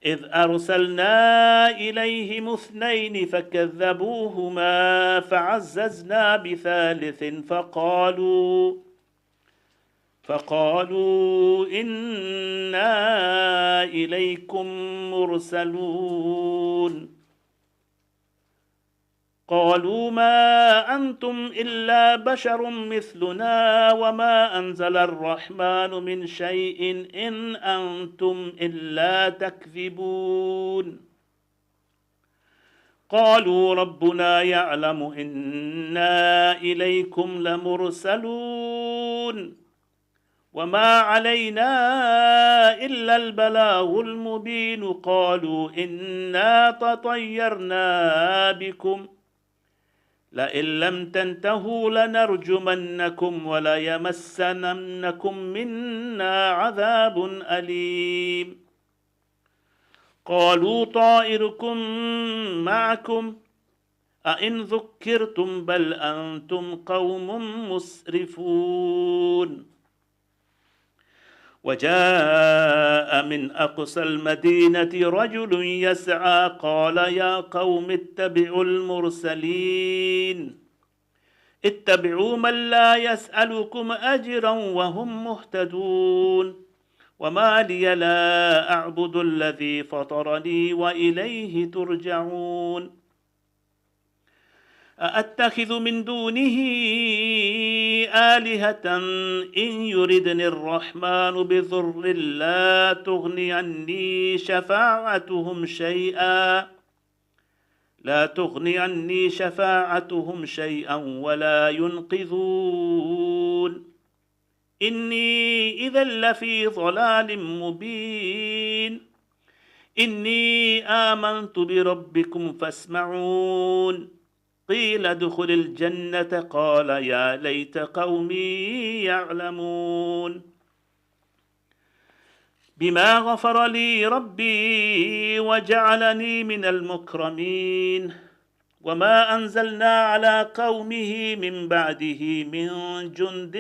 إذ أرسلنا إليهم 2 فكذبوهما فعززنا بثالث فقالوا إنا إليكم مرسلون قالوا ما أنتم إلا بشر مثلنا وما أنزل الرحمن من شيء إن أنتم إلا تكذبون قالوا ربنا يعلم إنا إليكم لمرسلون وما علينا إلا البلاغ المبين قالوا إنا تطيرنا بكم لئن لم تنتهوا لنرجمنكم وليمسننكم منا عذاب أليم قالوا طائركم معكم أئن ذكرتم بل أنتم قوم مسرفون وجاء من أقصى المدينة رجل يسعى قال يا قوم اتبعوا المرسلين اتبعوا من لا يسألكم أجرا وهم مهتدون وما لي لا أعبد الذي فطرني وإليه ترجعون أأتخذ من دونه آلهة إن يردني الرحمن بضر لا تغني عني شفاعتهم شيئا ولا ينقذون إني إذا لفي ضلال مبين إني آمنت بربكم فاسمعون قيل ادخل الجنة قال يا ليت قومي يعلمون بما غفر لي ربي وجعلني من المكرمين وما أنزلنا على قومه من بعده من جند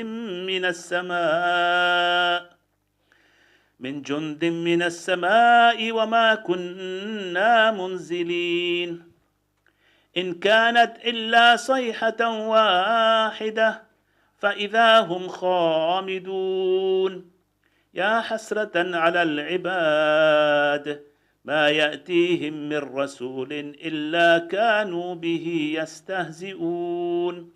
من السماء وما كنا منزلين إن كانت إلا صيحة واحدة فإذا هم خامدون يا حسرة على العباد ما يأتيهم من رسول إلا كانوا به يستهزئون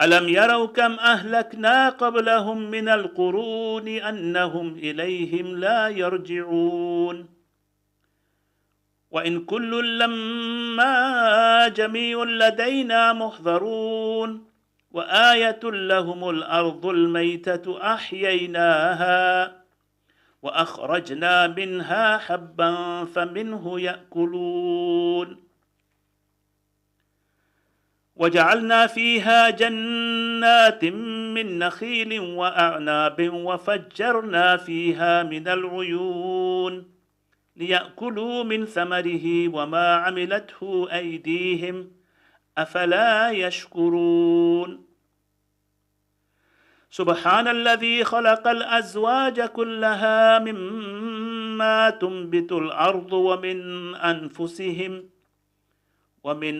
ألم يروا كم أهلكنا قبلهم من القرون أنهم إليهم لا يرجعون وإن كل لما جميع لدينا محضرون وآية لهم الأرض الميتة أحييناها وأخرجنا منها حبا فمنه يأكلون وجعلنا فيها جنات من نخيل وأعناب وفجرنا فيها من العيون ليأكلوا من ثمره وما عملته أيديهم أفلا يشكرون سبحان الذي خلق الأزواج كلها مما تنبت الأرض ومن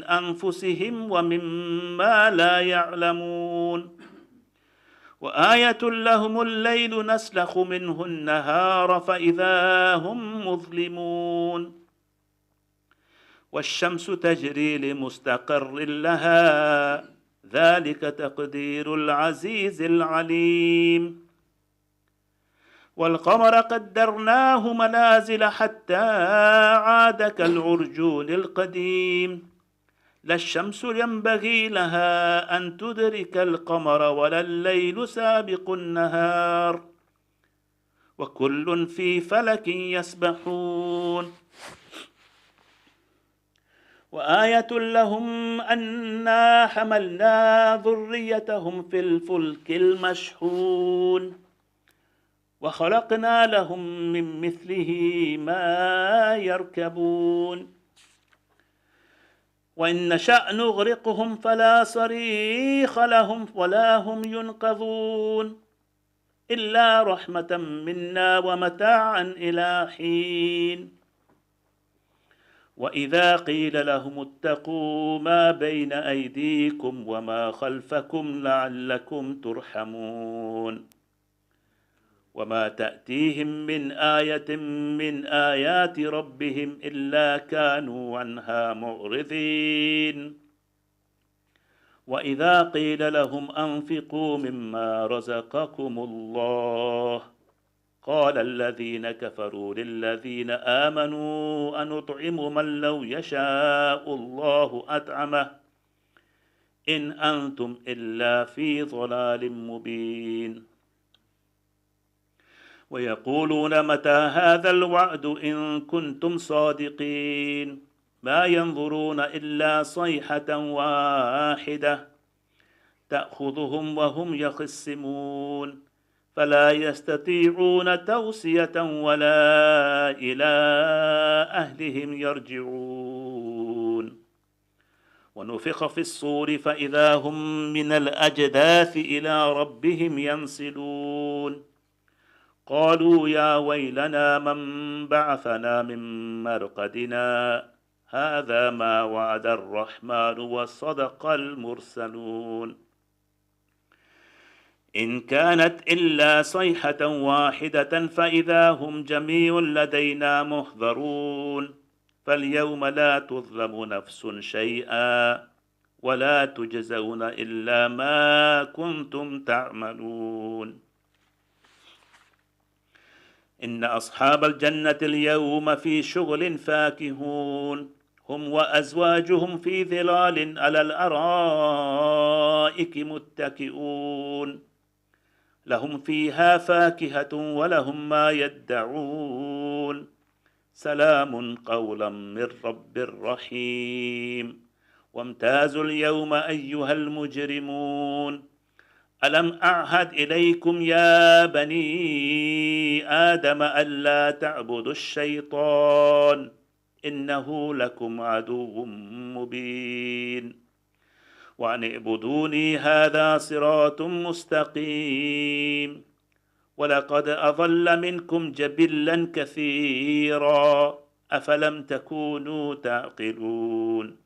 أنفسهم ومما لا يعلمون وآية لهم الليل نسلخ منه النهار فإذا هم مظلمون والشمس تجري لمستقر لها ذلك تقدير العزيز العليم والقمر قدرناه منازل حتى عاد كالعرجون القديم لا الشمس ينبغي لها أن تدرك القمر ولا الليل سابق النهار وكل في فلك يسبحون وآية لهم أنا حملنا ذريتهم في الفلك المشحون وخلقنا لهم من مثله ما يركبون وإن نشأ نغرقهم فلا صريخ لهم ولا هم ينقذون إلا رحمة منا ومتاعا إلى حين. وإذا قيل لهم اتقوا ما بين أيديكم وما خلفكم لعلكم ترحمون. وما تأتيهم من آية من آيات ربهم إلا كانوا عنها معرضين. وإذا قيل لهم أنفقوا مما رزقكم الله قال الذين كفروا للذين آمنوا أنطعم من لو يشاء الله أطعمه إن أنتم إلا في ضلال مبين. ويقولون متى هذا الوعد إن كنتم صادقين ما ينظرون إلا صيحة واحدة تأخذهم وهم يخصمون فلا يستطيعون توصية ولا إلى أهلهم يرجعون. ونفخ في الصور فإذا هم من الأجداث إلى ربهم ينسلون. قالوا يا ويلنا من بعثنا من مرقدنا هذا ما وعد الرحمن وصدق المرسلون. إن كانت إلا صيحة واحدة فإذا هم جميع لدينا محضرون. فاليوم لا تظلم نفس شيئا ولا تجزون إلا ما كنتم تعملون. إن أصحاب الجنة اليوم في شغل فاكهون هم وأزواجهم في ظلال على الأرائك متكئون لهم فيها فاكهة ولهم ما يدعون سلام قولا من رب رحيم. وامتازوا اليوم أيها المجرمون ألم أعهد إليكم يا بني آدم ألا تعبدوا الشيطان إنه لكم عدو مبين وأن اعبدوني هذا صراط مستقيم. ولقد أضل منكم جبلا كثيرا أفلم تكونوا تعقلون.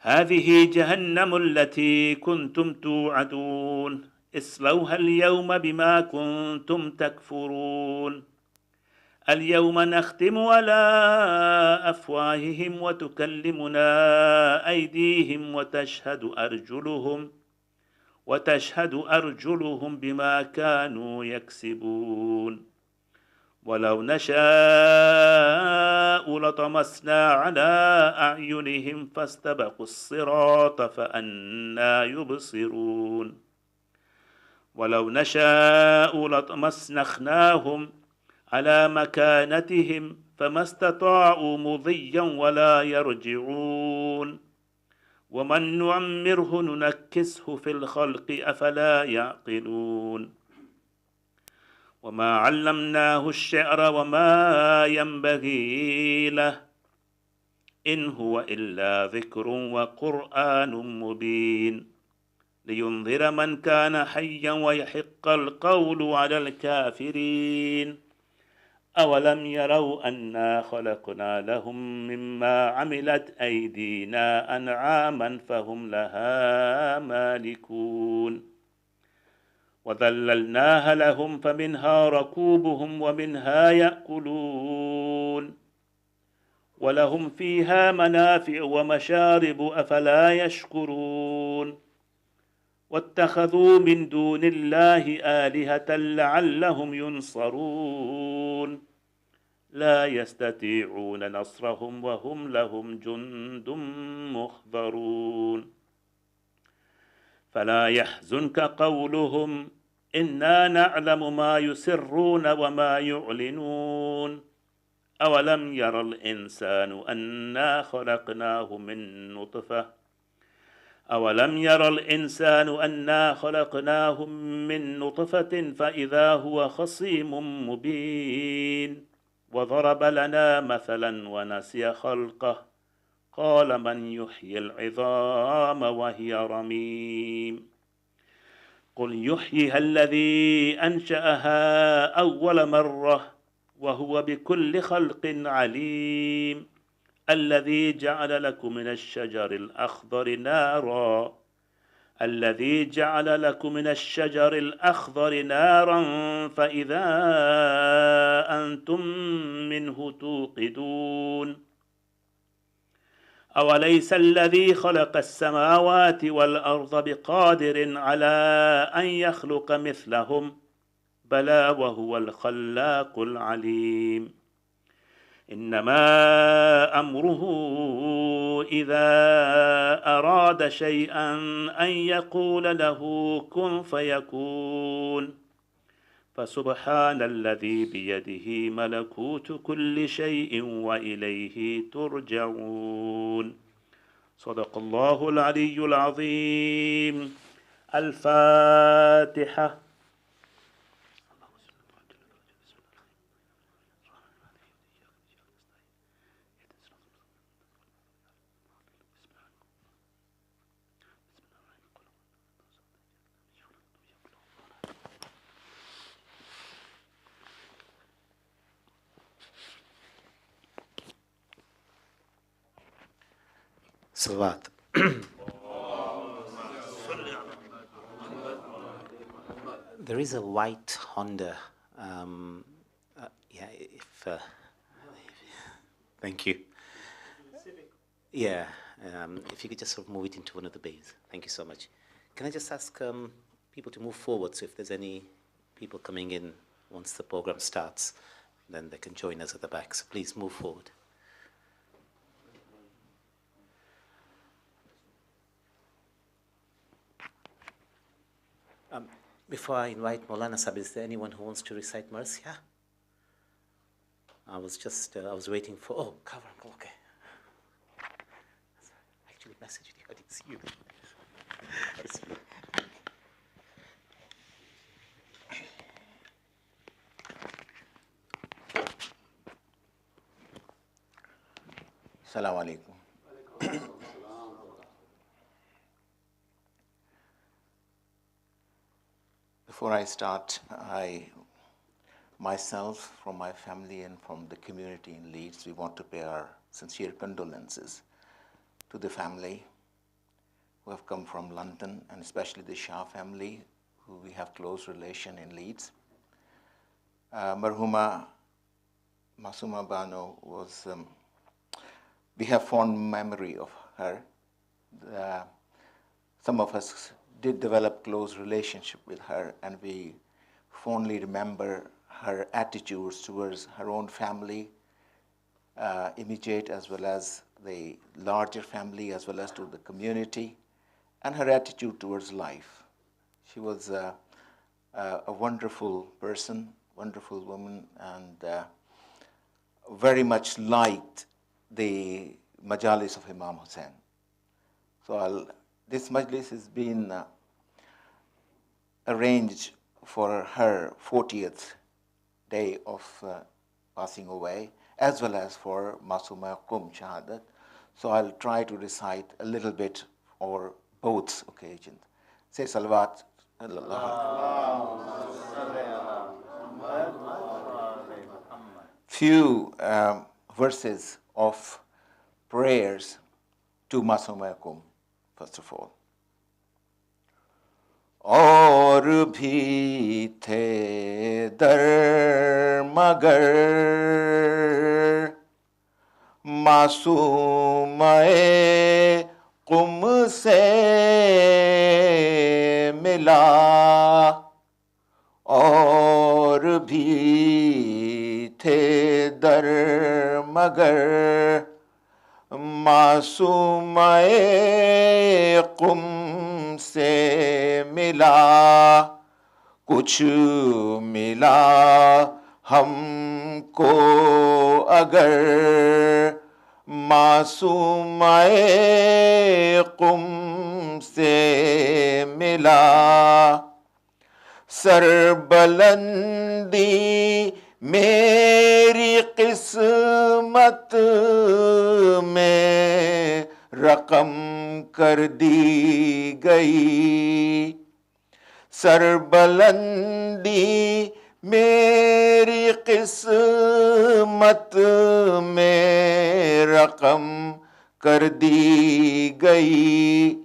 هذه جهنم التي كنتم توعدون اصلوها اليوم بما كنتم تكفرون. اليوم نختم على أفواههم وتكلمنا أيديهم وتشهد أرجلهم بما كانوا يكسبون. ولو نشاء لطمسنا على أعينهم فاستبقوا الصراط فأنى يبصرون. ولو نشاء لطمسناهم على مكانتهم فما استطاعوا مضيا ولا يرجعون. ومن نعمره ننكسه في الخلق أفلا يعقلون. وما علمناه الشعر وما ينبغي له إن هو إلا ذكر وقرآن مبين لينذر من كان حيا ويحق القول على الكافرين. أولم يروا أنا خلقنا لهم مما عملت أيدينا أنعاما فهم لها مالكون وذللناها لهم فمنها ركوبهم ومنها يأكلون ولهم فيها منافع ومشارب أفلا يشكرون. واتخذوا من دون الله آلهة لعلهم ينصرون لا يستطيعون نصرهم وهم لهم جند محضرون. فلا يحزنك قولهم إنا نعلم ما يسرون وما يعلنون. أولم ير الإنسان أنا خلقناه من نطفة فإذا هو خصيم مبين. وضرب لنا مثلا ونسي خلقه قال من يحيي العظام وهي رميم. قل يحييها الذي أنشأها أول مرة وهو بكل خلق عليم الذي جعل لكم من الشجر الأخضر نارا فإذا أنتم منه توقدون أوليس الذي خلق السماوات والأرض بقادر على أن يخلق مثلهم بلى وهو الخلاق العليم إنما أمره إذا أراد شيئا أن يقول له كن فيكون فسبحان الذي بيده ملكوت كل شيء وإليه ترجعون صدق الله العلي العظيم الفاتحة Salawat. There is a white Honda. Thank you. Yeah, if you could just sort of move it into one of the bays. Thank you so much. Can I just ask people to move forward, so if there's any people coming in once the program starts, then they can join us at the back. So please move forward. Before I invite Maulana Sahib, is there anyone who wants to recite Marsiya? I was waiting for, cover, okay. I actually messaged you, I didn't see you. Assalamu alaikum. Before I start, myself, from my family and from the community in Leeds, we want to pay our sincere condolences to the family who have come from London, and especially the Shah family, who we have close relation in Leeds. Marhuma Saeeda Bano was, we have fond memory of her. Some of us did develop close relationship with her, and we fondly remember her attitudes towards her own family, immediate as well as the larger family, as well as to the community, and her attitude towards life. She was a wonderful person, wonderful woman, and very much liked the Majalis of Imam Hussain. So this Majlis has been arranged for her 40th day of passing away, as well as for Masuma Qum Shahadat. So I'll try to recite a little bit for both occasions. Say Salawat. Few verses of prayers to Masuma Qum, first of all. और भी थे दर मगर मासूमाए कुम से मिला और भी थे दर मगर मासूमाए कुम से मिला कुछ मिला हमको अगर मासूमाए कुम से मिला सरबलंदी मेरी किस्मत में रकम कर दी गई سربلندی میری قسمت میں رقم کر دی گئی،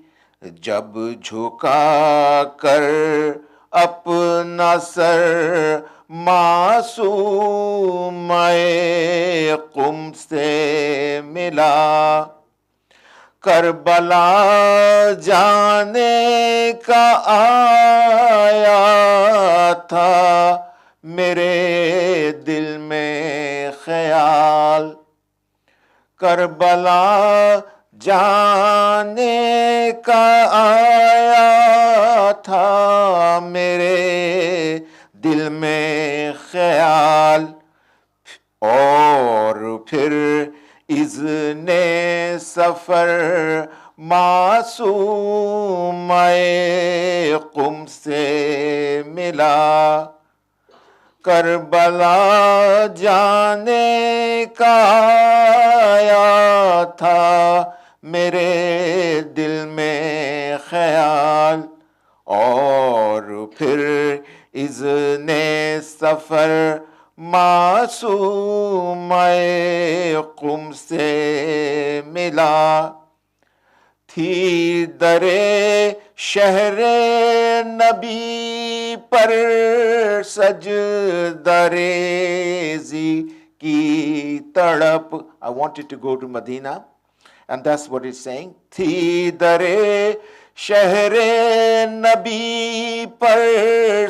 جب جھکا کر اپنا سر معصوم قم سے ملا، کربلا جانے کا آیا تھا میرے دل میں خیال، کربلا جانے کا آیا تھا میرے دل میں خیال، اور پھر اذن سفر معصوم قم سے ملا، کربلا جانے کا آیا تھا میرے دل میں خیال، اور پھر اذن سفر معصوم قم سے ملا، تھی در شہر نبی پر سجدہ ریزی کی تڑپ. I wanted to go to Medina, and that's what it's saying. تھی در شہر نبی پر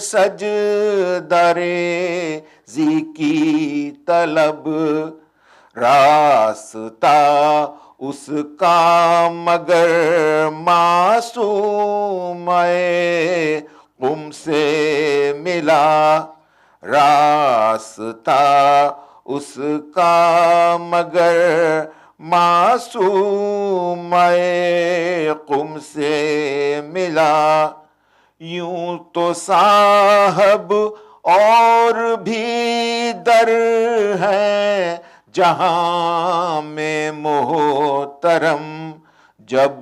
سجدہ ریزی کی طلب، راستہ اس کا مگر معصوم قم سے ملا، راستہ اس کا مگر معصوم قم سے ملا، یوں تو صاحب اور بھی در ہیں جہاں میں محترم، جب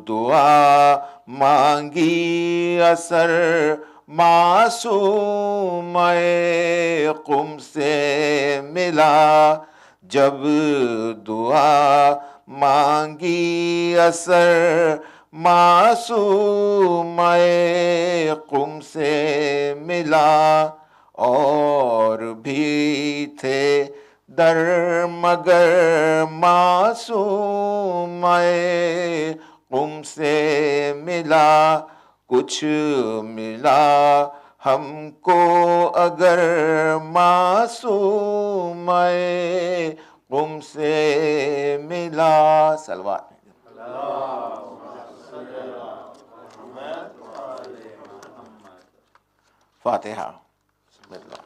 دعا مانگی اثر معصوم قم سے ملا، جب دعا مانگی اثر معصوم قم سے ملا، اور بھی تھے در مگر معصوم قم سے ملا، کچھ ملا ہم کو اگر معصوم قم سے ملا. صلوات فاتحہ. بسم اللہ.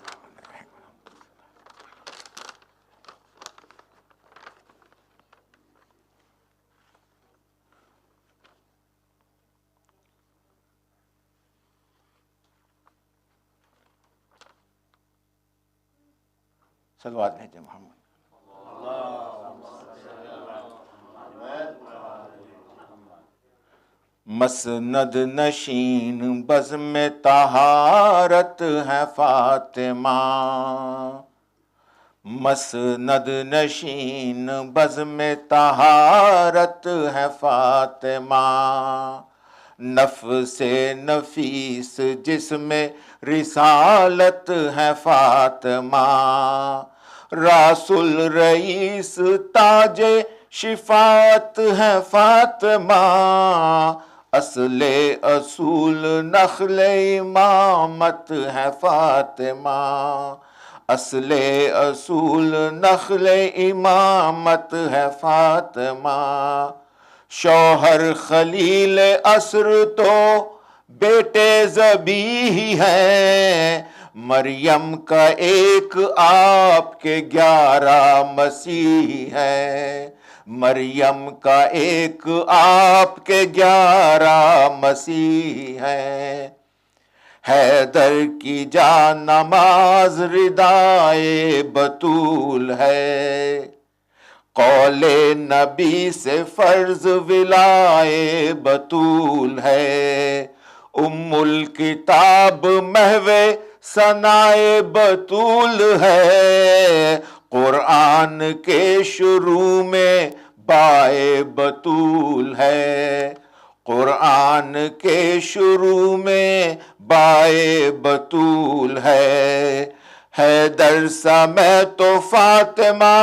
صلوات بھیجیں محمد. مسند نشین بزم طہارت ہے فاطمہ، مسند نشین بزم طہارت ہے فاطمہ، نفس نفیس جس میں رسالت ہے فاطمہ، راس الرئیس تاج شفاعت ہے فاطمہ، اصل اصول نخل امامت ہے فاطمہ، اصل اصول نخل امامت ہے فاطمہ، شوہر خلیل عصر تو بیٹے ذبیح ہے، مریم کا ایک آپ کے 11 مسیح ہے، مریم کا ایک آپ کے 11 مسیح ہے، حیدر کی جان نماز ردائے بطول ہے، قول نبی سے فرض ولائے بطول ہے، الکتاب محو ثنائے بطول ہے، قرآن کے شروع میں بائے بطول ہے، قرآن کے شروع میں بائے بطول ہے، حیدر سمیت تو فاطمہ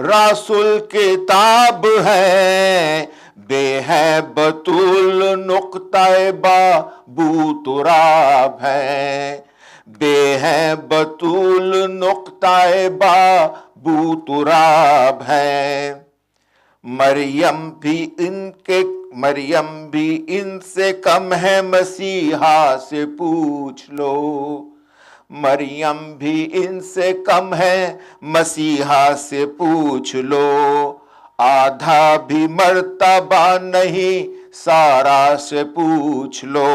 رسول کتاب ہے، بے ہے بطول نقطہ بابو تراب ہے، بے ہے بطول نقطہ بابو تراب ہے، مریم بھی ان سے کم ہے، مسیحا سے پوچھ لو، مریم بھی ان سے کم ہے، مسیحا سے پوچھ لو، آدھا بھی مرتبہ نہیں، سارا سے پوچھ لو،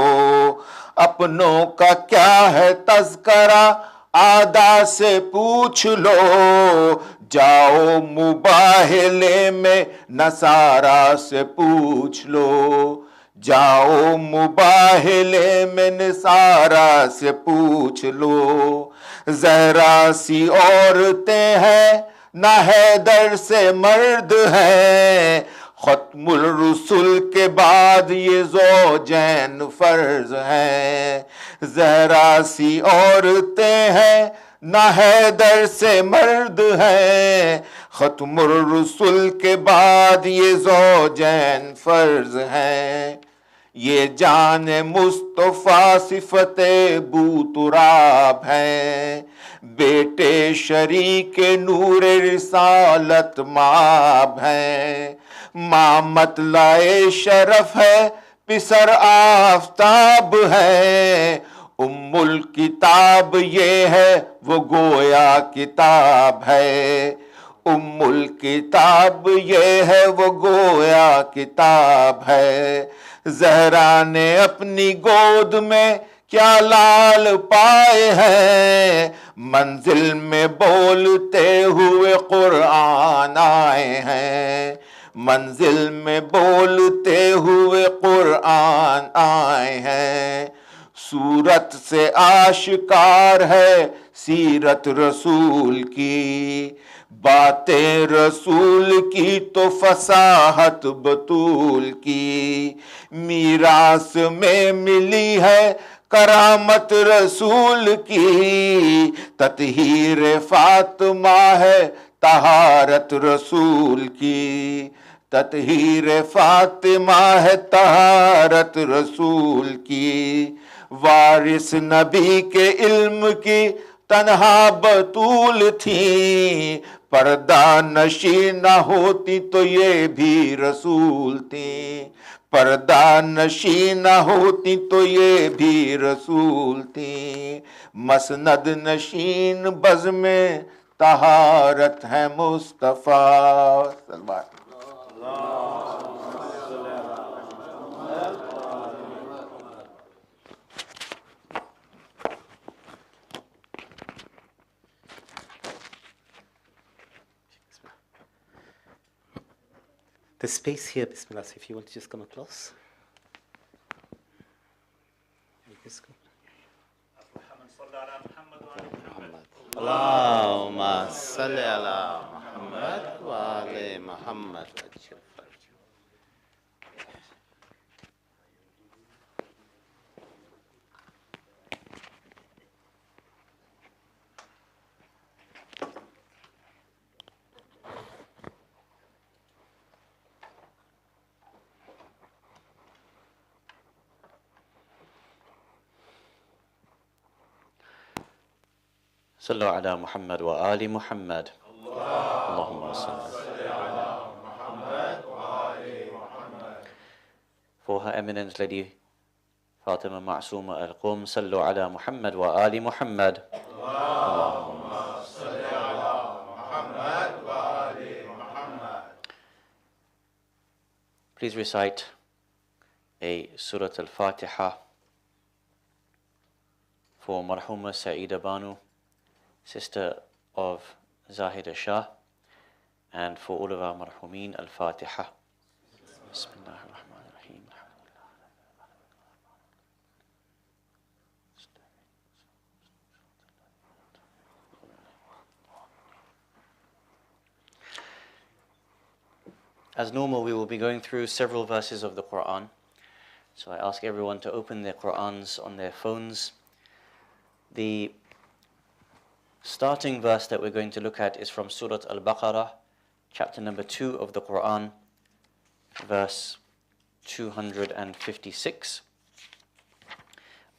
اپنوں کا کیا ہے تذکرہ، آدھا سے پوچھ لو، جاؤ مباہلے میں نصارہ سے پوچھ لو، جاؤ مباہلے میں نصارہ سے پوچھ لو، زہرا سی عورتیں ہیں نہ حیدر سے مرد ہیں، ختم الرسل کے بعد یہ زوجین فرض ہیں، زہرا سی عورتیں ہیں نہ حیدر سے مرد ہیں، ختم الرسل کے بعد یہ زوجین فرض ہیں، یہ جان مصطفیٰ صفت بو تراب ہیں، بیٹے شریک نور رسالت ماب ہیں، ماں مطلع شرف ہے، پسر آفتاب ہے، ام الکتاب یہ ہے وہ گویا کتاب ہے، ام الکتاب یہ ہے وہ گویا کتاب ہے، زہرا نے اپنی گود میں کیا لال پائے ہیں، منزل میں بولتے ہوئے قرآن آئے ہیں، منزل میں بولتے ہوئے قرآن آئے ہیں، سورت سے آشکار ہے سیرت رسول کی، باتیں رسول کی تو فصاحت بطول کی، میراث میں ملی ہے کرامت رسول کی، تطہیر فاطمہ ہے طہارت رسول کی، تطہیر فاطمہ ہے طہارت رسول کی، وارث نبی کے علم کی تنہا بطول تھی، پردہ نشی نہ ہوتی تو یہ بھی رسول تھی، پردہ نشی نہ ہوتی تو یہ بھی رسول تھی، مسند نشین بزم طہارت ہے مصطفیٰ، The space here, Bismillah, so if you want to just come across. Allahumma salli ala Muhammad wa ali Muhammad. صلوا على محمد وآل محمد. اللهم صل على محمد وآل محمد. For Her Eminence Lady Fatima Masuma al-Qum, صلوا على محمد وآل محمد. اللهم صل على محمد وآل محمد. Please recite a Surat al-Fatiha for Marhuma Saeeda Bano, sister of Zahida Shah, and for all of our marhumeen, Al-Fatiha. Bismillahir Rahmanir Rahim. As normal, we will be going through several verses of the Quran. So I ask everyone to open their Qurans on their phones. The starting verse that we're going to look at is from Surat Al-Baqarah, chapter number 2 of the Quran, verse 256.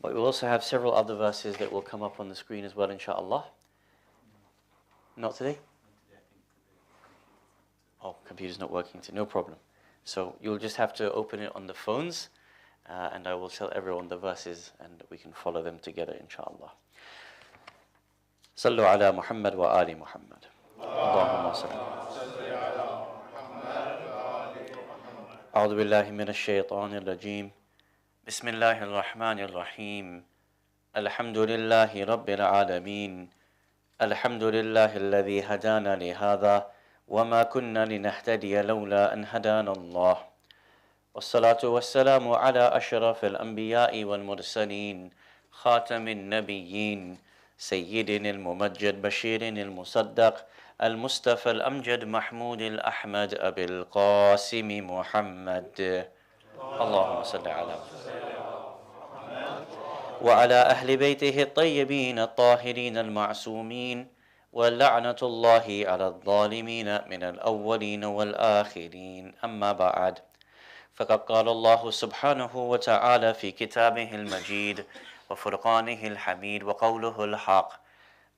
But we'll also have several other verses that will come up on the screen as well, inshaAllah. Not today? Oh, computer's not working today, no problem. So you'll just have to open it on the phones, and I will tell everyone the verses and we can follow them together, inshaAllah. Sallu ala Muhammad wa ali Muhammad. Allahumma salli. A'udhu billahi minash shaitanir rajim. Bismillahir rahmanir rahim. Alhamdulillahi rabbil alameen. Alhamdulillahi alladhi hadana li hadha wa ma kunna linahtadiya lawla an hadana Allah. Wassalatu wassalamu ala ashrafil anbiya'i wal mursaleen, khatamin nabiyyin, sayyidin al-mumajjad bashirin al-musaddaq, المصطفى الأمجد محمود الأحمد أبي القاسم محمد. اللهم صل على وعلى أهل بيته الطيبين الطاهرين المعصومين، ولعنة الله على الظالمين من الأولين والآخرين. أما بعد، فقد قال الله سبحانه وتعالى في كتابه المجيد وفرقانه الحميد وقوله الحق: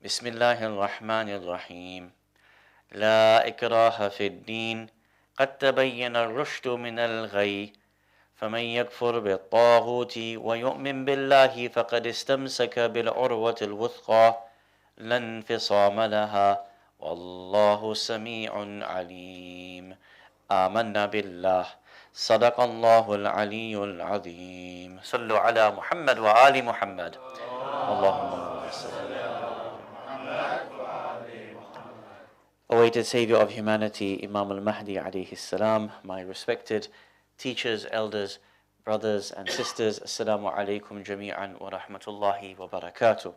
بسم الله الرحمن الرحيم. لا إكراه في الدين، قد تبين الرشد من الغي، فمن يكفر بالطاغوت ويؤمن بالله فقد استمسك بالعروة الوثقى لا انفصام لها، والله سميع عليم. آمنا بالله، صدق الله العلي العظيم. صلوا على محمد وآل محمد. اللهم صل. Awaited Savior of humanity, Imam al-Mahdi alayhi salam, my respected teachers, elders, brothers and sisters, Assalamu alaikum jami'an wa rahmatullahi wa barakatuh.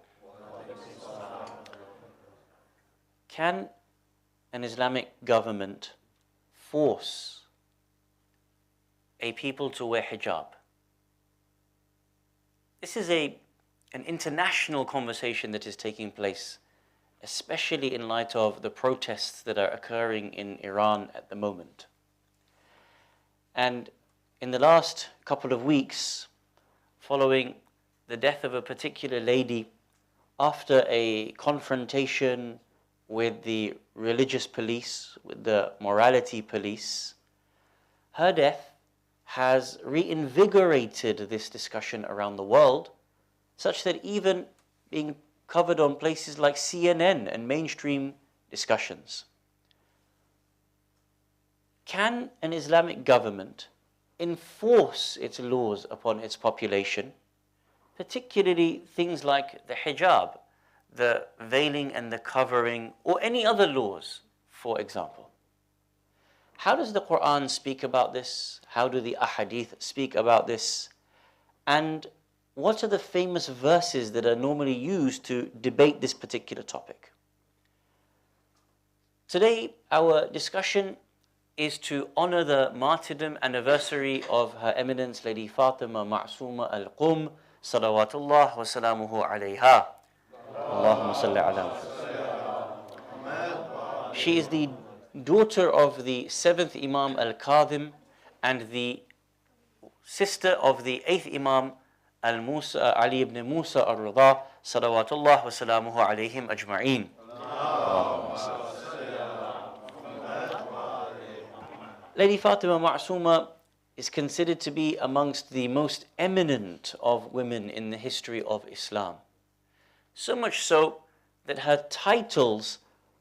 Can an Islamic government force a people to wear hijab? This is an international conversation that is taking place, especially in light of the protests that are occurring in Iran at the moment. And in the last couple of weeks, following the death of a particular lady after a confrontation with the religious police, with the morality police, her death has reinvigorated this discussion around the world, such that even being covered on places like CNN and mainstream discussions. Can an Islamic government enforce its laws upon its population, particularly things like the hijab, the veiling and the covering, or any other laws, for example? How does the Quran speak about this? How do the ahadith speak about this? And what are the famous verses that are normally used to debate this particular topic? Today, our discussion is to honor the martyrdom anniversary of Her Eminence Lady Fatima Masuma al-Qum, salawatullah wa salamuhu alayha. Allahumma salli ala. She is the daughter of the 7th Imam al-Kadhim and the sister of the 8th Imam Ali ibn Musa al-Rida, salawatullah wa salamuhu alayhim ajma'een. Lady Fatima Masuma is considered to be amongst the most eminent of women in the history of Islam. So much so that her titles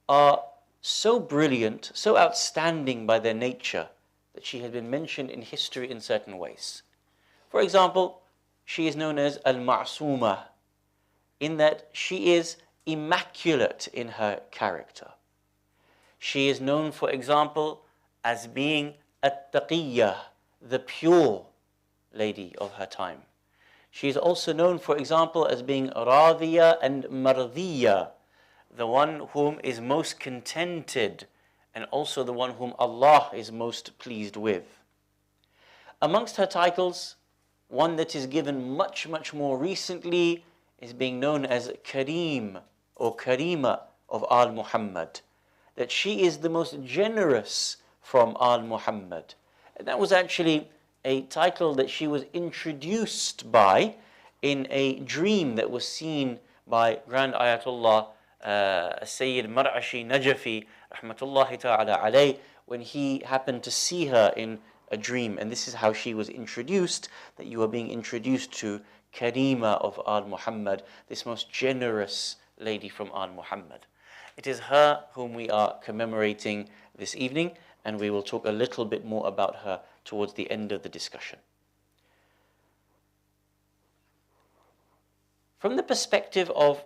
are so brilliant, so outstanding by their nature, that she has been mentioned in history in certain ways. For example, she is known as Al-Ma'suma, in that she is immaculate in her character. She is known, for example, as being At-Taqiyya, the pure lady of her time. She is also known, for example, as being Radhiya and Mardhiya, the one whom is most contented and also the one whom Allah is most pleased with. Amongst her titles, one that is given much more recently is being known as Kareem or Karima of Al Muhammad, that she is the most generous from Al Muhammad. And that was actually a title that she was introduced by in a dream that was seen by Grand Ayatollah Sayyid Mar'ashi Najafi rahmatullahi ta'ala alayh, when he happened to see her in a dream. And this is how she was introduced, that you are being introduced to Karima of Al Muhammad, this most generous lady from Al Muhammad. It is her whom we are commemorating this evening, and we will talk a little bit more about her towards the end of the discussion. From the perspective of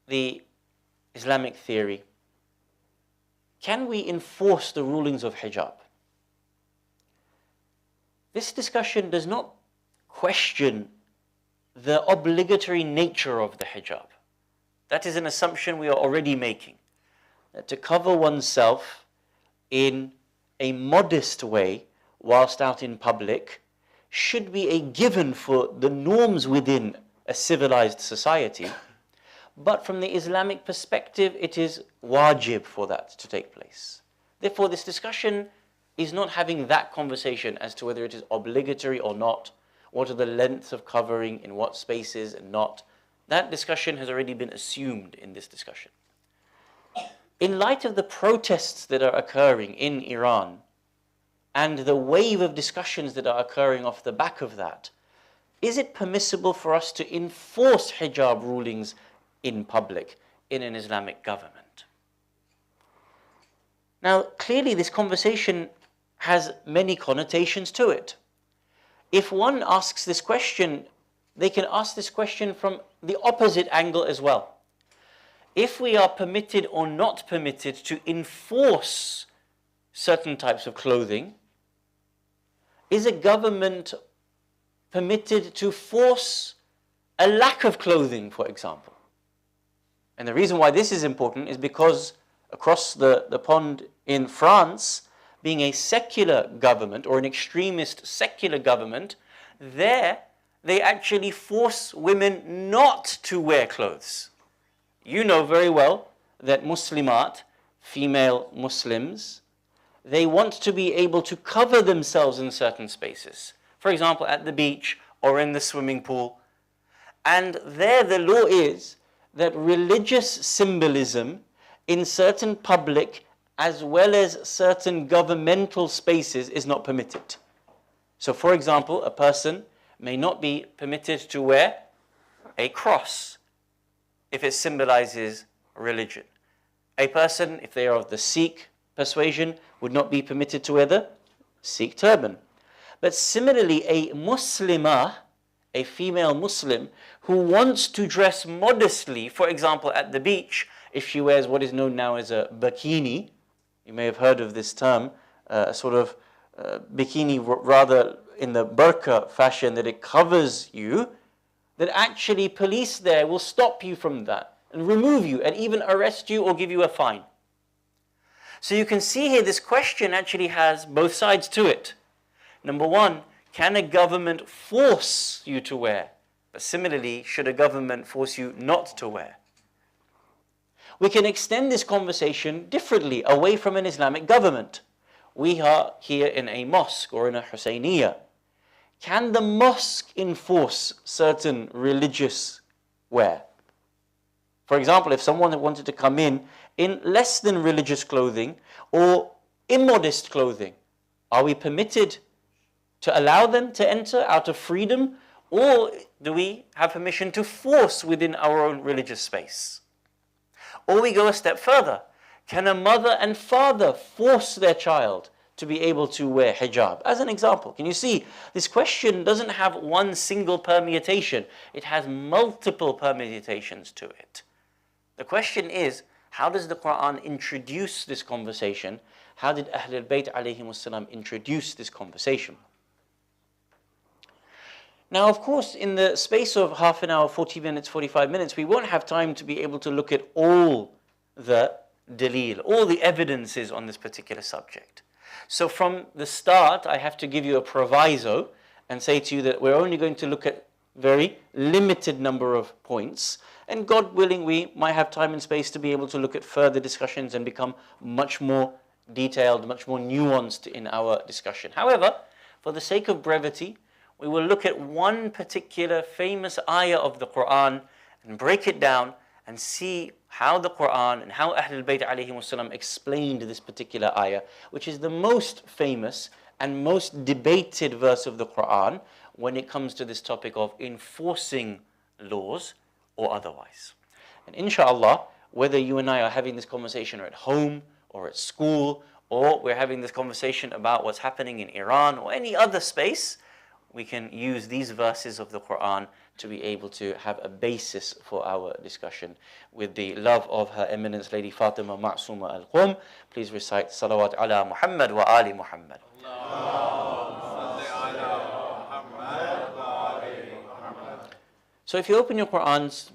the Islamic theory, can we enforce the rulings of hijab? This discussion does not question the obligatory nature of the hijab. That is an assumption we are already making, that to cover oneself in a modest way whilst out in public should be a given for the norms within a civilized society. But from the Islamic perspective, it is wajib for that to take place. Therefore, this discussion is not having that conversation as to whether it is obligatory or not, what are the lengths of covering, in what spaces and not. That discussion has already been assumed in this discussion. In light of the protests that are occurring in Iran and the wave of discussions that are occurring off the back of that, is it permissible for us to enforce hijab rulings in public in an Islamic government? Now, clearly this conversation has many connotations to it. If one asks this question, they can ask this question from the opposite angle as well. If we are permitted or not permitted to enforce certain types of clothing, is a government permitted to force a lack of clothing, for example? And the reason why this is important is because across the pond in France, being a secular government or an extremist secular government, there they actually force women not to wear clothes. You know very well that Muslimat, female Muslims, they want to be able to cover themselves in certain spaces. For example, at the beach or in the swimming pool. And there the law is that religious symbolism in certain public as well as certain governmental spaces is not permitted. So for example, a person may not be permitted to wear a cross if it symbolizes religion. A person, if they are of the Sikh persuasion, would not be permitted to wear the Sikh turban. But similarly, a Muslimah, a female Muslim, who wants to dress modestly, for example, at the beach, if she wears what is known now as a bikini, you may have heard of this term, a sort of bikini rather in the burqa fashion, that it covers you, that actually police there will stop you from that and remove you and even arrest you or give you a fine. So you can see here this question actually has both sides to it. Number one, can a government force you to wear? But similarly, should a government force you not to wear? We can extend this conversation differently, away from an Islamic government. We are here in a mosque or in a Husayniyah. Can the mosque enforce certain religious wear? For example, if someone wanted to come in less than religious clothing or immodest clothing, are we permitted to allow them to enter out of freedom, or do we have permission to force within our own religious space? Or we go a step further. Can a mother and father force their child to be able to wear hijab? As an example, can you see this question doesn't have one single permutation, it has multiple permutations to it. The question is, how does the Quran introduce this conversation? How did Ahlul Bayt alayhimus salam introduce this conversation? Now, of course, in the space of half an hour, 40 minutes, 45 minutes, we won't have time to be able to look at all the dalil, all the evidences on this particular subject. So from the start, I have to give you a proviso and say to you that we're only going to look at very limited number of points, and God willing, we might have time and space to be able to look at further discussions and become much more detailed, much more nuanced in our discussion. However, for the sake of brevity, we will look at one particular famous ayah of the Quran and break it down and see how the Quran and how Ahlul Bayt alayhi wasallam explained this particular ayah, which is the most famous and most debated verse of the Quran when it comes to this topic of enforcing laws or otherwise. And inshallah, whether you and I are having this conversation at home or at school, or we're having this conversation about what's happening in Iran or any other space, we can use these verses of the Quran to be able to have a basis for our discussion. With the love of Her Eminence Lady Fatima Masuma Al Qum, please recite Salawat ala Muhammad wa Ali Muhammad. So if you open your Qurans,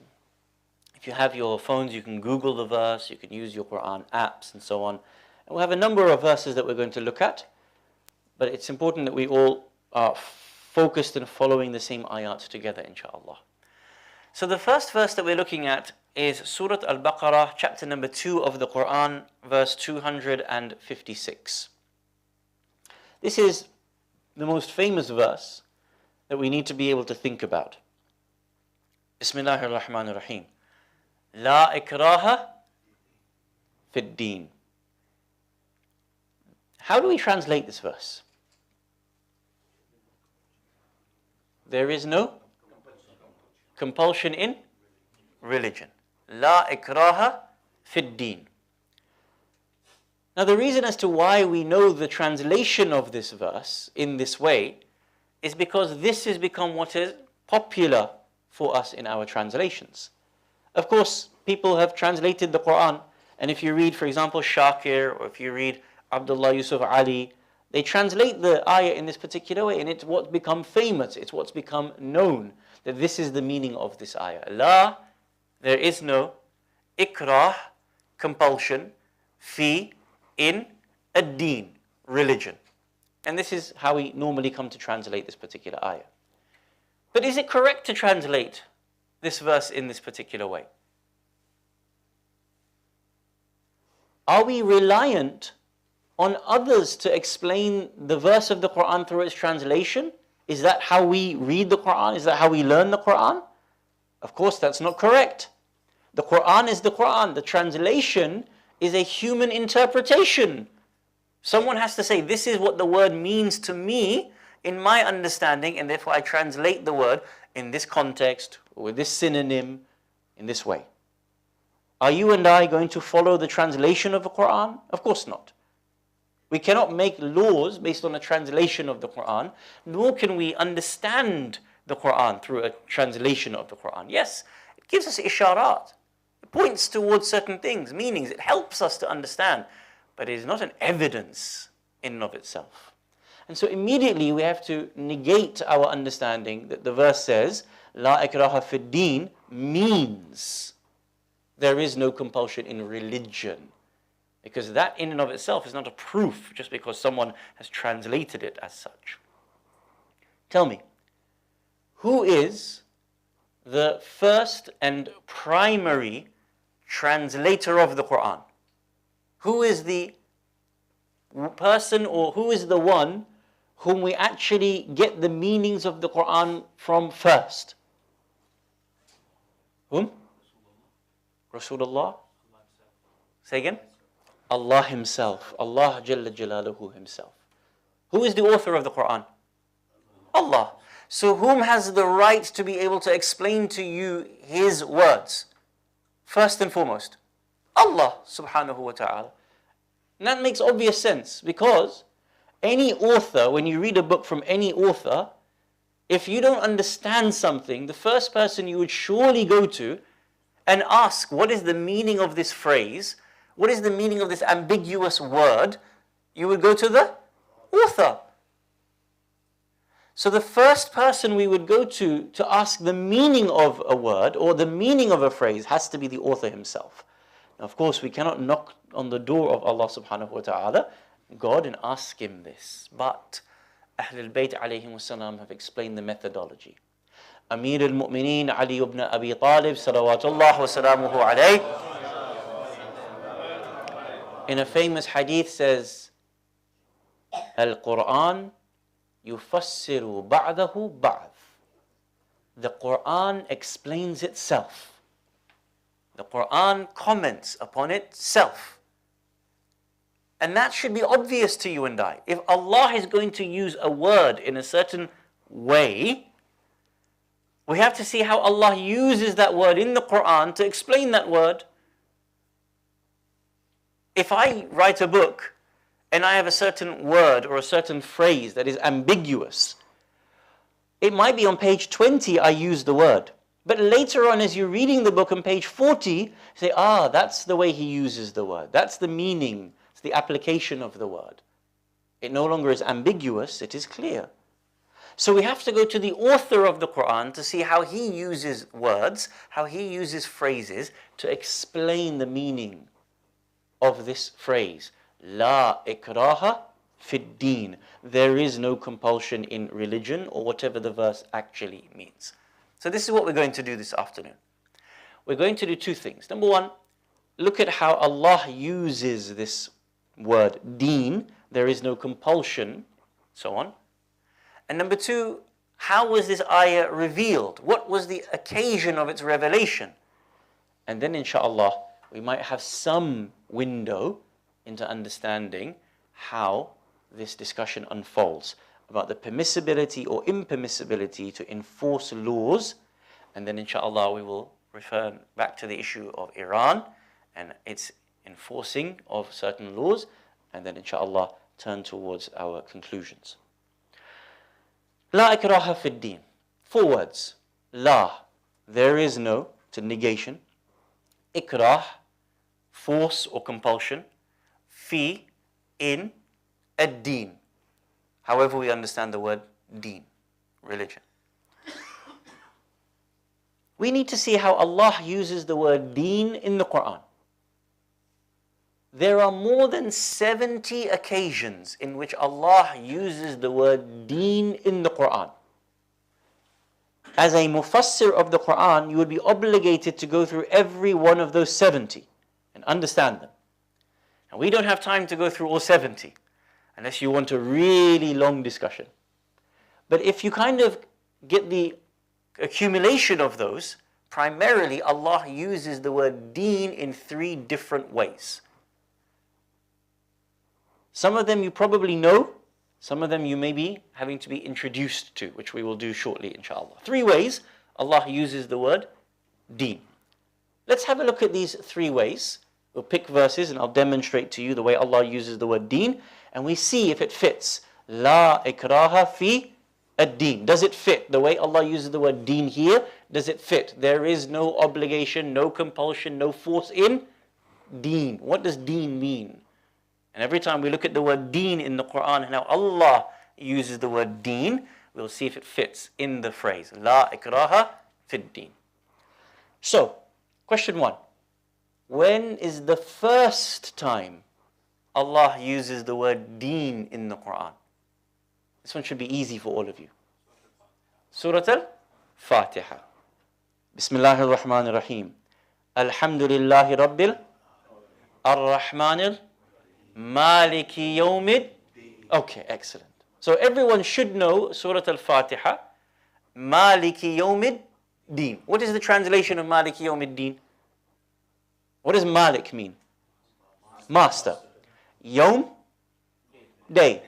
if you have your phones, you can Google the verse, you can use your Quran apps and so on. And we'll have a number of verses that we're going to look at, but it's important that we all are focused and following the same ayat together, inshallah. So the first verse that we're looking at is Surat Al-Baqarah, chapter number 2 of the Quran, verse 256. This is the most famous verse that we need to be able to think about. Bismillahir Rahmanir Rahim. La ikraha fid Deen. How do we translate this verse? There is no compulsion in religion. La ikraha fid Deen. Now the reason as to why we know the translation of this verse in this way is because this has become what is popular for us in our translations. Of course, people have translated the Quran, and if you read, for example, Shakir, or if you read Abdullah Yusuf Ali, they translate the ayah in this particular way, and it's what's become famous, it's what's become known, that this is the meaning of this ayah. La, there is no ikrah, compulsion, fi, in, ad-deen, religion. And this is how we normally come to translate this particular ayah. But is it correct to translate this verse in this particular way? Are we reliant on others to explain the verse of the Quran through its translation? Is that how we read the Quran? Is that how we learn the Quran? Of course, that's not correct. The Quran is the Quran. The translation is a human interpretation. Someone has to say, this is what the word means to me in my understanding, and therefore I translate the word in this context, or with this synonym, in this way. Are you and I going to follow the translation of the Quran? Of course not. We cannot make laws based on a translation of the Quran, nor can we understand the Quran through a translation of the Quran. Yes, it gives us isharat. It points towards certain things, meanings. It helps us to understand, but it is not an evidence in and of itself. And so immediately we have to negate our understanding that the verse says, La ikraha fid Deen means there is no compulsion in religion. Because that in and of itself is not a proof just because someone has translated it as such. Tell me, who is the first and primary translator of the Quran? Who is the person, or who is the one whom we actually get the meanings of the Quran from first? Whom? Rasulullah? Say again? Allah Himself. Allah Jalla Jalaluhu Himself. Who is the author of the Quran? Allah. So whom has the right to be able to explain to you His words? First and foremost, Allah subhanahu wa ta'ala. And that makes obvious sense, because any author, when you read a book from any author, if you don't understand something, the first person you would surely go to and ask, what is the meaning of this phrase? What is the meaning of this ambiguous word? You would go to the author. So the first person we would go to ask the meaning of a word or the meaning of a phrase has to be the author himself. Of course, we cannot knock on the door of Allah subhanahu wa ta'ala, God, and ask Him this. But Ahlul Bayt alayhim wassalam have explained the methodology. Amir al-Mu'mineen Ali ibn Abi Talib salawatullah wa salamuhu alayh, in a famous hadith says, Al-Quran yufassiru ba'dahu ba'd. The Quran explains itself. The Quran comments upon itself. And that should be obvious to you and I. If Allah is going to use a word in a certain way, we have to see how Allah uses that word in the Quran to explain that word. If I write a book and I have a certain word or a certain phrase that is ambiguous, it might be on page 20 I use the word. But later on, as you're reading the book on page 40, you say, that's the way he uses the word. That's the meaning. It's the application of the word. It no longer is ambiguous, it is clear. So we have to go to the author of the Quran to see how he uses words, how he uses phrases to explain the meaning of this phrase. La ikraha fid deen. There is no compulsion in religion, or whatever the verse actually means. So this is what we're going to do this afternoon. We're going to do two things. Number one, look at how Allah uses this word deen. There is no compulsion, so on. And number two, how was this ayah revealed? What was the occasion of its revelation? And then inshallah, we might have some window into understanding how this discussion unfolds about the permissibility or impermissibility to enforce laws. And then inshallah we will refer back to the issue of Iran and its enforcing of certain laws, and then inshallah turn towards our conclusions. La ikraha fid deen. 4 words. La, there is no, to negation. Ikrah, force or compulsion. Fi, in. Ad-deen. However we understand the word deen, religion. We need to see how Allah uses the word deen in the Quran. There are more than 70 occasions in which Allah uses the word deen in the Quran. As a mufassir of the Quran, you would be obligated to go through every one of those 70 and understand them. And we don't have time to go through all 70. Unless you want a really long discussion. But if you kind of get the accumulation of those, primarily Allah uses the word deen in 3 different ways. Some of them you probably know, some of them you may be having to be introduced to, which we will do shortly inshallah. 3 ways Allah uses the word deen. Let's have a look at these 3 ways. We'll pick verses and I'll demonstrate to you the way Allah uses the word deen, and we see if it fits. La ikraha fi ad-deen. Does it fit? The way Allah uses the word deen here, does it fit? There is no obligation, no compulsion, no force in deen. What does deen mean? And every time we look at the word deen in the Quran and how Allah uses the word deen, we'll see if it fits in the phrase. La ikraha fi ad-deen. So, question 1. When is the first time Allah uses the word deen in the Quran? This one should be easy for all of you. Surat Al-Fatiha. Bismillahir Rahmanir Rahim. Alhamdulillahi Rabbil Ar-Rahmanir Maliki Yawmid. Okay, excellent. So everyone should know Surat Al-Fatiha. Maliki Yawmid Deen. What is the translation of Maliki Yawmid Deen? What does Malik mean? Master. Yawm, day.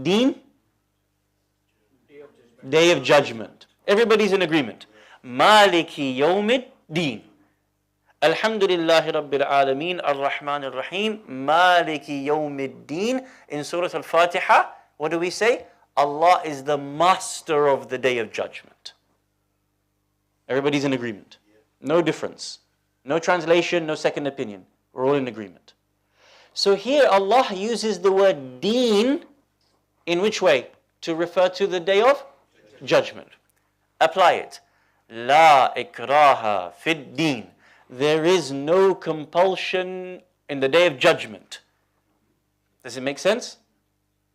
Deen, day of judgment. Everybody's in agreement. Maliki Yawmid Deen. Alhamdulillahi Rabbil Alameen Ar-Rahman Ar-Rahim Maliki Yawmid Deen. In Surah Al-Fatiha, what do we say? Allah is the master of the day of judgment. Everybody's in agreement. No difference. No translation, no second opinion. We're all in agreement. So here Allah uses the word deen in which way? To refer to the day of judgment. Apply it. La ikraha fid deen. there is no compulsion in the Day of Judgment. Does it make sense?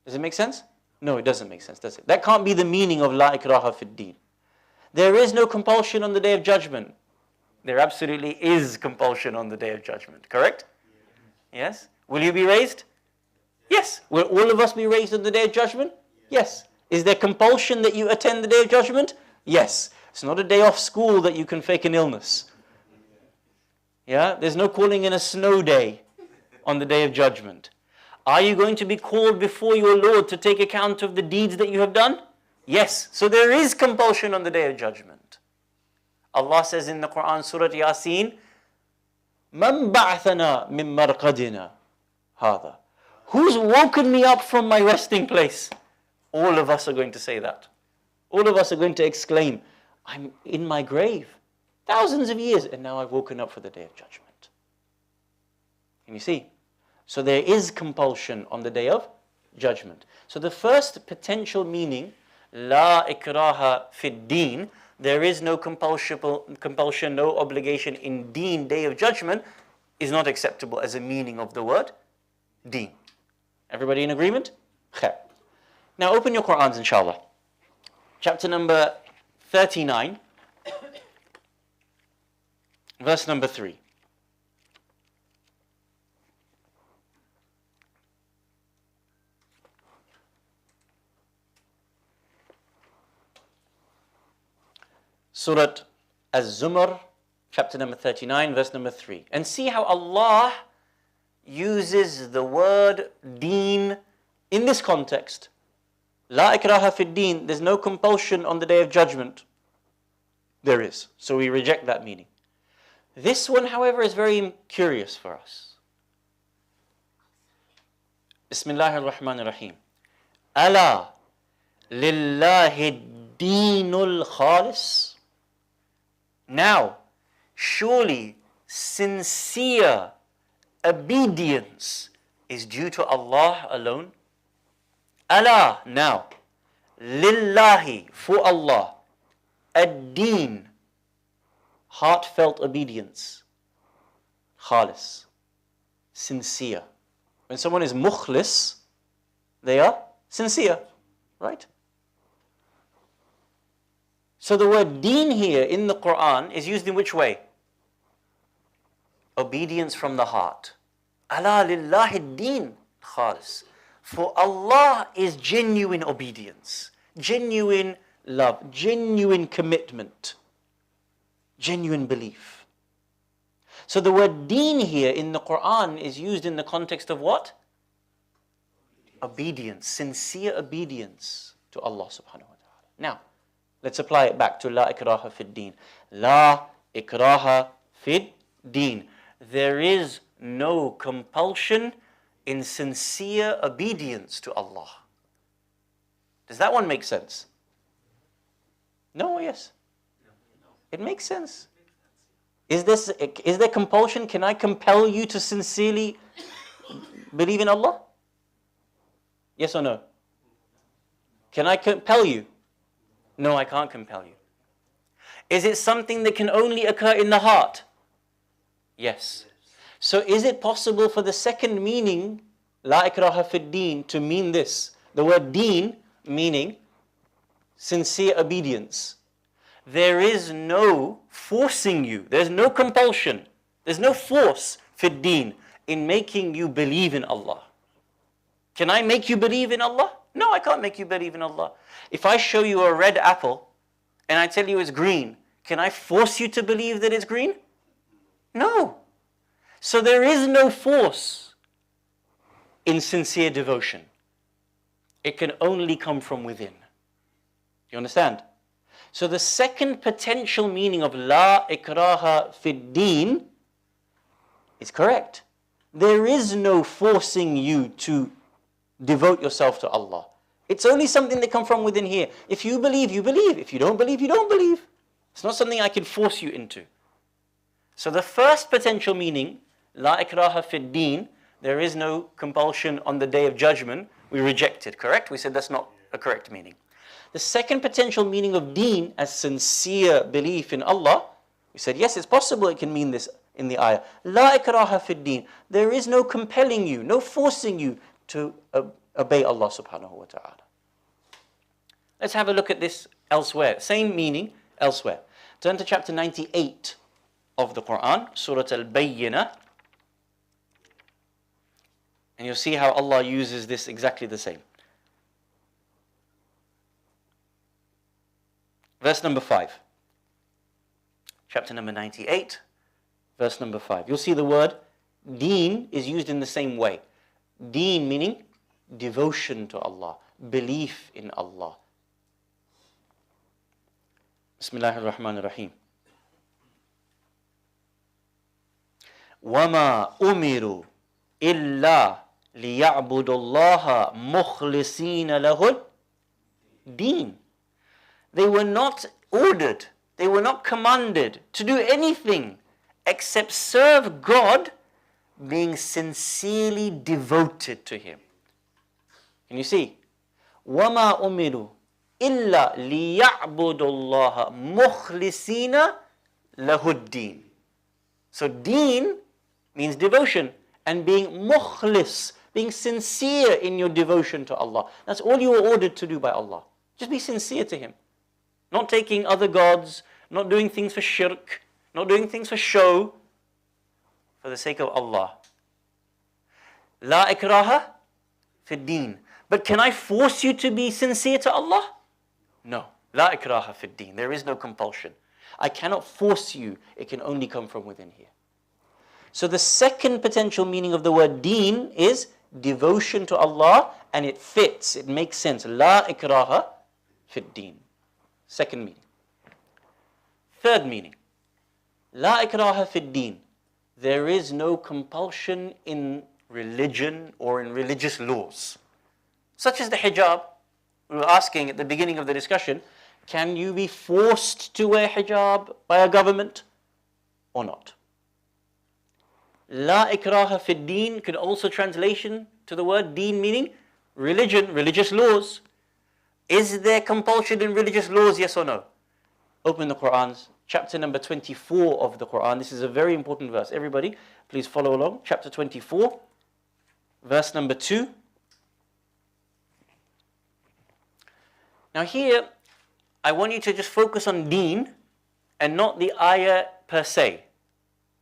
Does it make sense? No, it doesn't make sense, does it? That can't be the meaning of La ikraha fid deen. There is no compulsion on the Day of Judgment. There absolutely is compulsion on the Day of Judgment, correct? Yes? Will you be raised? Yes. Will all of us be raised on the Day of Judgment? Yes. Is there compulsion that you attend the Day of Judgment? Yes. It's not a day off school that you can fake an illness. Yeah? There's no calling in a snow day on the Day of Judgment. Are you going to be called before your Lord to take account of the deeds that you have done? Yes. So there is compulsion on the Day of Judgment. Allah says in the Quran, Surat Yasin, Man ba'athana min marqadina hada. Who's woken me up from my resting place? All of us are going to say that. All of us are going to exclaim, I'm in my grave, thousands of years, and now I've woken up for the Day of Judgment. Can you see? So there is compulsion on the Day of Judgment. So the first potential meaning, La ikraha fid deen, there is no compulsion, no obligation in Deen, Day of Judgment, is not acceptable as a meaning of the word Deen. Everybody in agreement? Khair. Now open your Qur'ans, inshallah. Chapter number 39, verse number 3. Surat Az-Zumar, chapter number 39, verse number 3. And see how Allah uses the word deen in this context. La ikraha fid deen, there's no compulsion on the Day of Judgment. There is. So we reject that meaning. This one, however, is very curious for us. Bismillahir Rahmanir Rahim. Ala lillahi deenul khalis. Now, surely sincere obedience is due to Allah alone. Allah, now, lillahi, for Allah, ad-deen, heartfelt obedience, khalis, sincere. When someone is mukhlis, they are sincere, right? So the word deen here in the Quran is used in which way? Obedience from the heart. Ala lillahi deen khalis. For Allah is genuine obedience, genuine love, genuine commitment, genuine belief. So the word deen here in the Quran is used in the context of what? Obedience, sincere obedience to Allah subhanahu wa ta'ala. Now, let's apply it back to La ikraha fid deen. La ikraha fid deen. There is no compulsion in sincere obedience to Allah. Does that one make sense? No or yes? It makes sense. Is there compulsion? Can I compel you to sincerely believe in Allah? Yes or no? Can I compel you? No, I can't compel you. Is it something that can only occur in the heart? Yes. So is it possible for the second meaning, La ikraha fid deen, to mean this? The word deen meaning sincere obedience. There is no forcing you. There's no compulsion. There's no force fid deen in making you believe in Allah. Can I make you believe in Allah? No, I can't make you believe in Allah. If I show you a red apple and I tell you it's green, can I force you to believe that it's green? No. So there is no force in sincere devotion. It can only come from within. You understand? So the second potential meaning of La ikraha fid deen is correct. There is no forcing you to devote yourself to Allah. It's only something that comes from within here. If you believe, you believe. If you don't believe, you don't believe. It's not something I can force you into. So the first potential meaning, La ikraha fid deen, there is no compulsion on the Day of Judgment, we rejected, correct? We said that's not a correct meaning. The second potential meaning of deen as sincere belief in Allah, we said yes, it's possible it can mean this in the ayah. La ikraha fid deen. There is no compelling you, no forcing you to obey Allah subhanahu wa ta'ala. Let's have a look at this elsewhere. Same meaning elsewhere. Turn to chapter 98 of the Quran, Surat Al-Bayyinah. And you'll see how Allah uses this exactly the same. Verse number 5. Chapter number 98, verse number 5. You'll see the word Deen is used in the same way. Deen meaning devotion to Allah, belief in Allah. Bismillahir Rahmanir Rahim. وَمَا أُمِرُوا إِلَّا لِيَعْبُدُوا اللَّهَ مُخْلِصِينَ لَهُ الدِّينَ. They were not ordered, they were not commanded to do anything except serve God, being sincerely devoted to Him. Can you see? وَمَا أُمِرُوا إِلَّا لِيَعْبُدُوا اللَّهَ مُخْلِصِينَ لَهُ الدِّينَ. So deen means devotion, and being mukhlis, being sincere in your devotion to Allah. That's all you were ordered to do by Allah. Just be sincere to Him. Not taking other gods, not doing things for shirk, not doing things for show, for the sake of Allah. La ikraha fi deen. But can I force you to be sincere to Allah? No. La ikraha fi deen. There is no compulsion. I cannot force you. It can only come from within here. So the second potential meaning of the word deen is devotion to Allah, and it fits, it makes sense. La ikraha fi deen. Second meaning. Third meaning. La ikraha fi deen. There is no compulsion in religion or in religious laws. Such as the hijab. We were asking at the beginning of the discussion, can you be forced to wear hijab by a government or not? La ikraha fi deen could also translation to the word deen meaning religion, religious laws. Is there compulsion in religious laws, yes or no? Open the Quran, chapter number 24 of the Quran. This is a very important verse. Everybody, please follow along. Chapter 24, verse number 2. Now here, I want you to just focus on deen and not the ayah per se.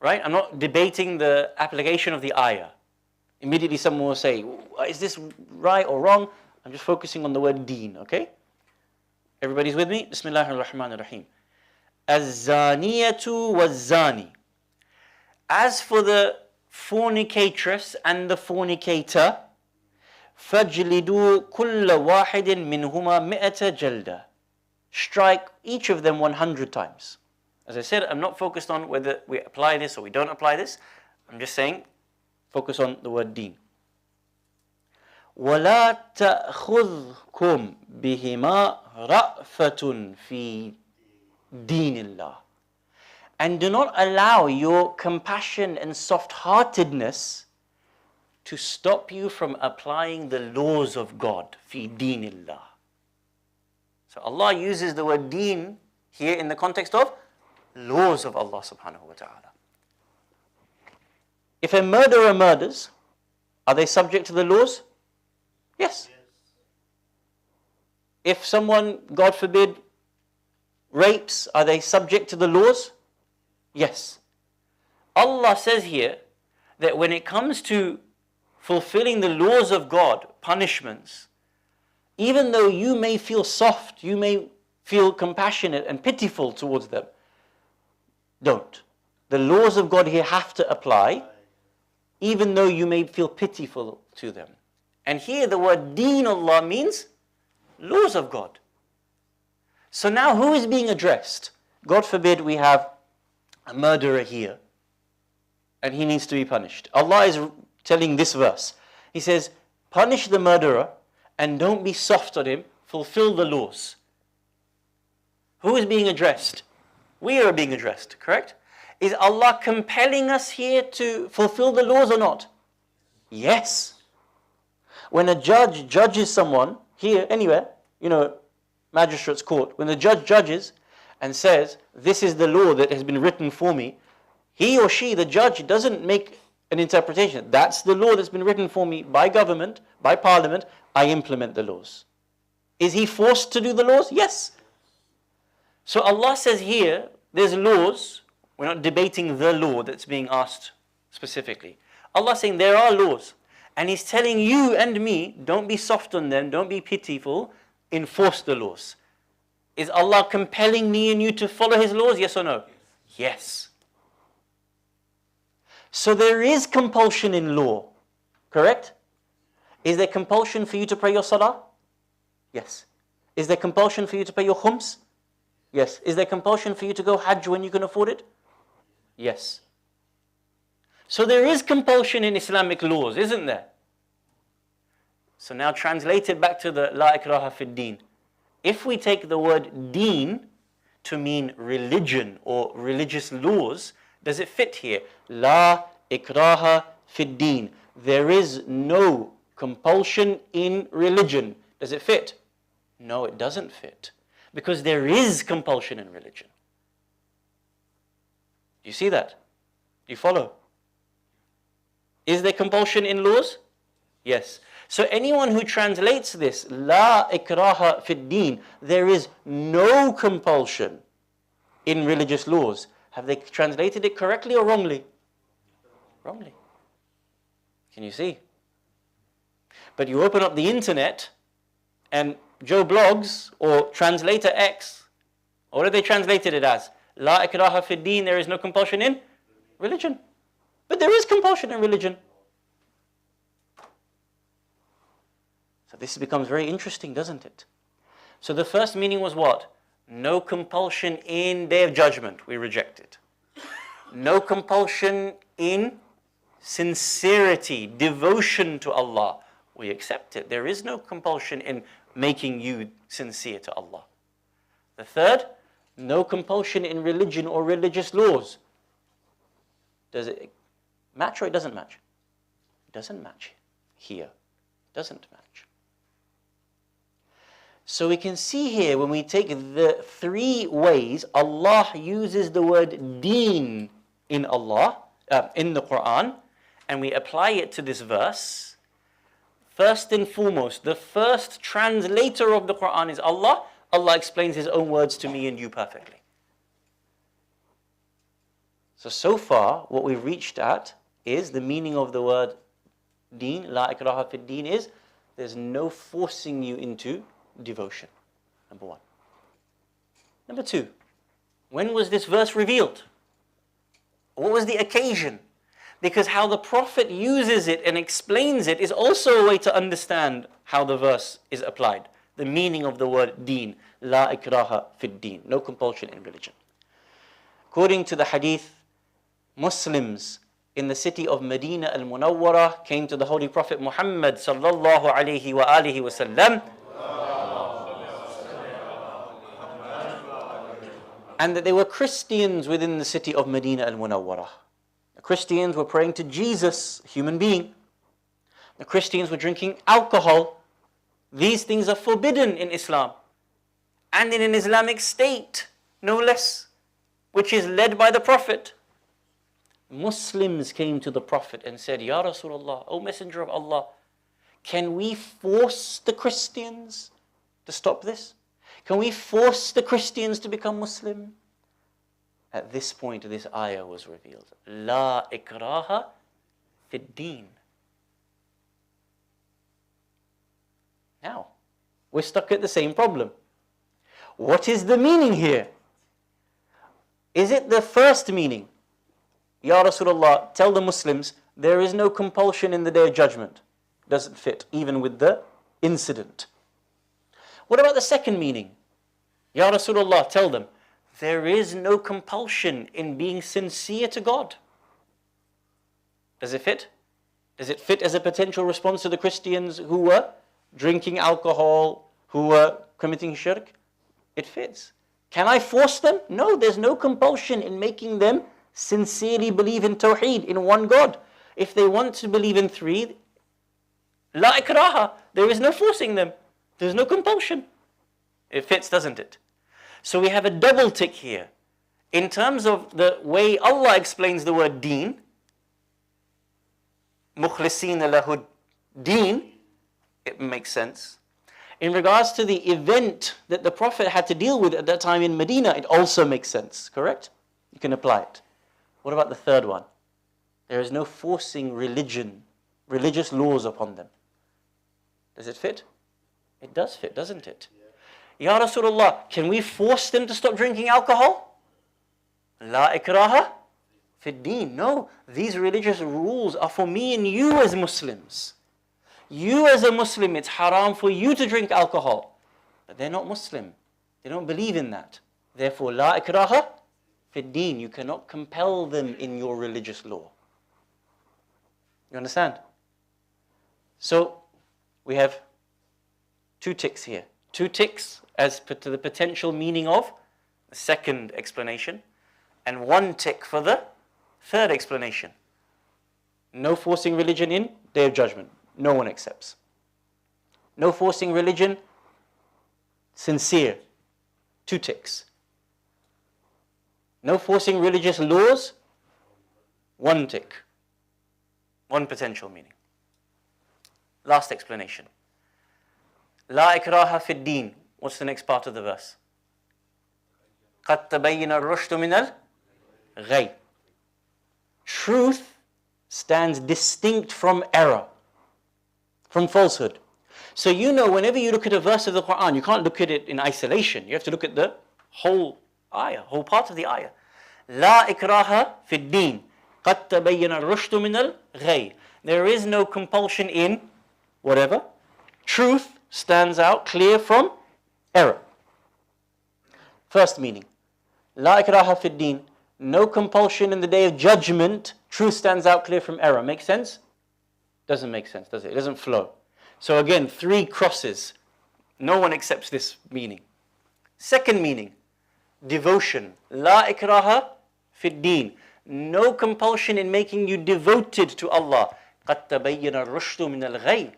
Right? I'm not debating the application of the ayah. Immediately someone will say, is this right or wrong? I'm just focusing on the word deen, okay? Everybody's with me? Bismillahir Rahmanir Rahim. Az-zaniyatu waz-zani. As for the fornicatress and the fornicator, فَجْلِدُوا كُلَّ وَاحِدٍ مِّنْهُمَا مِئَةَ جَلْدَةٍ. Strike each of them 100 times. As I said, I'm not focused on whether we apply this or we don't apply this. I'm just saying, focus on the word deen. وَلَا تَأْخُذْكُمْ بِهِمَا رَأْفَةٌ فِي دِينِ اللَّهِ. And do not allow your compassion and soft-heartedness to stop you from applying the laws of God. فِي دِينِ اللَّهِ. So Allah uses the word deen here in the context of laws of Allah subhanahu wa ta'ala. If a murderer murders, are they subject to the laws? Yes. If someone, God forbid, rapes, are they subject to the laws? Yes. Allah says here that when it comes to fulfilling the laws of God, punishments, even though you may feel soft, you may feel compassionate and pitiful towards them, don't. The laws of God here have to apply, even though you may feel pitiful to them. And here the word Deen Allah means laws of God. So now who is being addressed? God forbid we have a murderer here, and he needs to be punished. Allah is telling this verse. He says, punish the murderer, and don't be soft on him, fulfill the laws. Who is being addressed? We are being addressed, correct? Is Allah compelling us here to fulfill the laws or not? Yes. When a judge judges someone, here, anywhere, magistrate's court, when the judge judges and says, this is the law that has been written for me, He or she, the judge, doesn't make an interpretation. That's the law that's been written for me by government, by parliament. I implement the laws. Is he forced to do the laws? Yes. So Allah says here, there's laws. We're not debating the law that's being asked specifically. Allah saying there are laws. And He's telling you and me, don't be soft on them, don't be pitiful, enforce the laws. Is Allah compelling me and you to follow His laws? Yes or no? Yes. So there is compulsion in law, correct? Is there compulsion for you to pray your salah? Yes. Is there compulsion for you to pay your khums? Yes. Is there compulsion for you to go hajj when you can afford it? Yes. So there is compulsion in Islamic laws, isn't there? So now translated back to the La ikraha fid Deen. If we take the word Deen to mean religion or religious laws, does it fit here? La ikraha fid Deen. There is no compulsion in religion. Does it fit? No, it doesn't fit. Because there is compulsion in religion. Do you see that? Do you follow? Is there compulsion in laws? Yes. So anyone who translates this, La ikraha fid Deen, there is no compulsion in religious laws. Have they translated it correctly or wrongly? Wrongly. Can you see? But you open up the internet and Joe Blogs or Translator X, or what have they translated it as? La ikraha fid Deen, there is no compulsion in religion. But there is compulsion in religion. So this becomes very interesting, doesn't it? So the first meaning was what? No compulsion in Day of Judgment, we rejected. No compulsion in sincerity, devotion to Allah, we accept it. There is no compulsion in making you sincere to Allah. The third, no compulsion in religion or religious laws. Does it match or it doesn't match? It doesn't match here. It doesn't match. So we can see here when we take the three ways Allah uses the word Deen in the Quran, and we apply it to this verse. First and foremost, the first translator of the Quran is Allah. Allah explains His own words to me and you perfectly. So far, what we've reached at is the meaning of the word Deen, La ikraha fid Deen, is there's no forcing you into devotion. Number one. Number two, when was this verse revealed? What was the occasion? Because how the Prophet uses it and explains it is also a way to understand how the verse is applied. The meaning of the word Deen, La ikraha fid Deen, no compulsion in religion. According to the hadith, Muslims in the city of Medina al-Munawwara came to the Holy Prophet Muhammad sallallahu alayhi wa alihi wa sallam, and that there were Christians within the city of Medina al-Munawwara. The Christians were praying to Jesus, a human being. The Christians were drinking alcohol. These things are forbidden in Islam and in an Islamic state, no less, which is led by the Prophet. Muslims came to the Prophet and said, Ya Rasulullah, O Messenger of Allah, can we force the Christians to stop this? Can we force the Christians to become Muslim? At this point, this ayah was revealed. La ikraha fid Deen. Now, we're stuck at the same problem. What is the meaning here? Is it the first meaning? Ya Rasulullah, tell the Muslims, there is no compulsion in the Day of Judgment. Doesn't fit, even with the incident. What about the second meaning? Ya Rasulullah, tell them, there is no compulsion in being sincere to God. Does it fit? Does it fit as a potential response to the Christians who were drinking alcohol, who were committing shirk? It fits. Can I force them? No, there's no compulsion in making them sincerely believe in Tawheed, in one God. If they want to believe in three, La ikraha, there is no forcing them. There's no compulsion. It fits, doesn't it? So we have a double tick here. In terms of the way Allah explains the word Deen, mukhlisina lahu Deen, it makes sense. In regards to the event that the Prophet had to deal with at that time in Medina, it also makes sense, correct? You can apply it. What about the third one? There is no forcing religious laws upon them. Does it fit? It does fit, doesn't it? Ya Rasulullah, can we force them to stop drinking alcohol? La ikraha fi deen. No, these religious rules are for me and you as Muslims. You as a Muslim, it's haram for you to drink alcohol. But they're not Muslim. They don't believe in that. Therefore, la ikraha fi deen. You cannot compel them in your religious law. You understand? So, we have 2 ticks here. 2 ticks as to the potential meaning of the second explanation, and 1 tick for the third explanation. No forcing religion in Day of Judgment. No one accepts. No forcing religion, sincere. 2 ticks. No forcing religious laws, 1 tick. 1 potential meaning. Last explanation. La ikraha fi deen. What's the next part of the verse? قَدْ تَبَيَّنَ الرُّشْدُ مِنَ الْغَيِّ. Truth stands distinct from error, from falsehood. So you know, whenever you look at a verse of the Quran, you can't look at it in isolation. You have to look at the whole ayah, whole part of the ayah. La ikraha fi deen. قَدْ تَبَيَّنَ الرُّشْدُ مِنَ الْغَيِّ. There is no compulsion in whatever. Truth stands out clear from error. First meaning. La ikraha fi deen. No compulsion in the Day of Judgment. Truth stands out clear from error. Make sense? Doesn't make sense, does it? It doesn't flow. So again, 3 crosses. No one accepts this meaning. Second meaning. Devotion. La ikraha fi deen. No compulsion in making you devoted to Allah. قَدْ تَبَيَّنَ الرُّشْدُ مِنَ الْغَيِّ.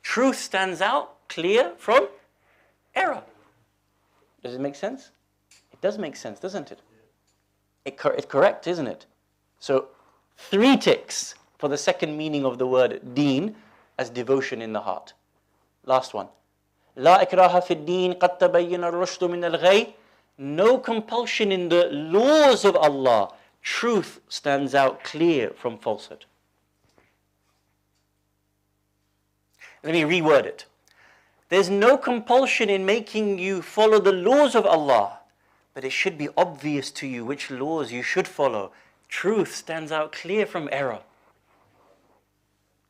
Truth stands out clear from error. Does it make sense? It does make sense, doesn't it? It's correct, isn't it? So 3 ticks for the second meaning of the word deen as devotion in the heart. Last one. La ikraha fi deen qad tabayyana ar-rushdu min al-ghayy. No compulsion in the laws of Allah. Truth stands out clear from falsehood. Let me reword it. There's no compulsion in making you follow the laws of Allah, but it should be obvious to you which laws you should follow. Truth stands out clear from error.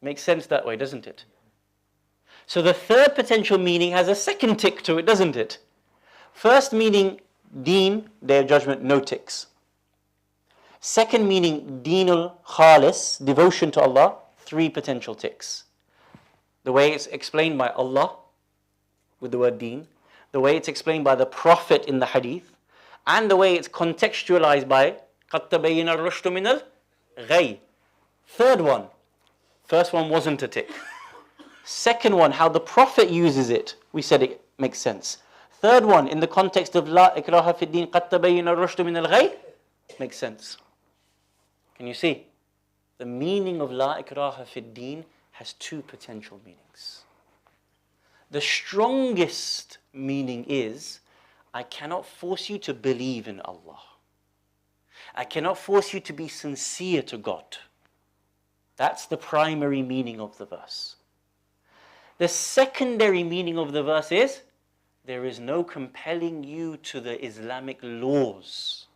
Makes sense that way, doesn't it? So the third potential meaning has a second tick to it, doesn't it? First meaning, Deen, Day of Judgment, no ticks. Second meaning, Deenul Khalis, devotion to Allah, 3 potential ticks. The way it's explained by Allah, with the word Deen, the way it's explained by the Prophet in the Hadith, and the way it's contextualized by قَدْ تَبَيَّنَ الرُّشْدُ مِنَ الْغَيِّ. Third one, first one wasn't a tick. Second one, how the Prophet uses it, we said it makes sense. Third one, in the context of La ikraha fi din qad tabayyana ar-rushdu min al-ghayy, makes sense. Can you see? The meaning of La ikraha fi din has 2 potential meanings. The strongest meaning is, I cannot force you to believe in Allah. I cannot force you to be sincere to God. That's the primary meaning of the verse. The secondary meaning of the verse is, there is no compelling you to the Islamic laws.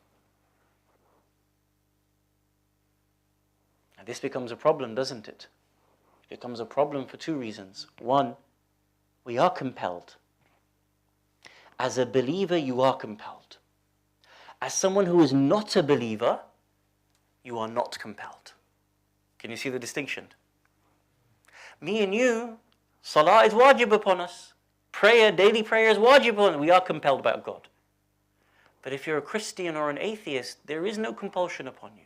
And this becomes a problem, doesn't it? It becomes a problem for 2 reasons. One, we are compelled. As a believer, you are compelled. As someone who is not a believer, you are not compelled. Can you see the distinction? Me and you, salah is wajib upon us. Prayer, daily prayer is wajib upon us. We are compelled by God. But if you're a Christian or an atheist, there is no compulsion upon you.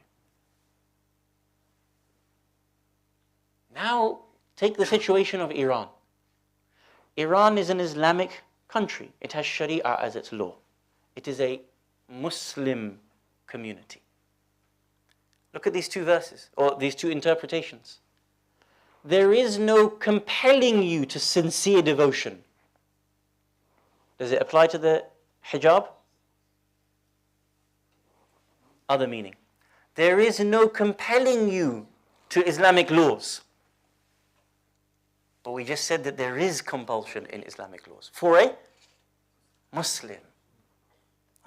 Now, take the situation of Iran. Iran is an Islamic country. It has Sharia as its law. It is a Muslim community. Look at these two verses, or these two interpretations. There is no compelling you to sincere devotion. Does it apply to the hijab? Other meaning. There is no compelling you to Islamic laws. But we just said that there is compulsion in Islamic laws for a Muslim.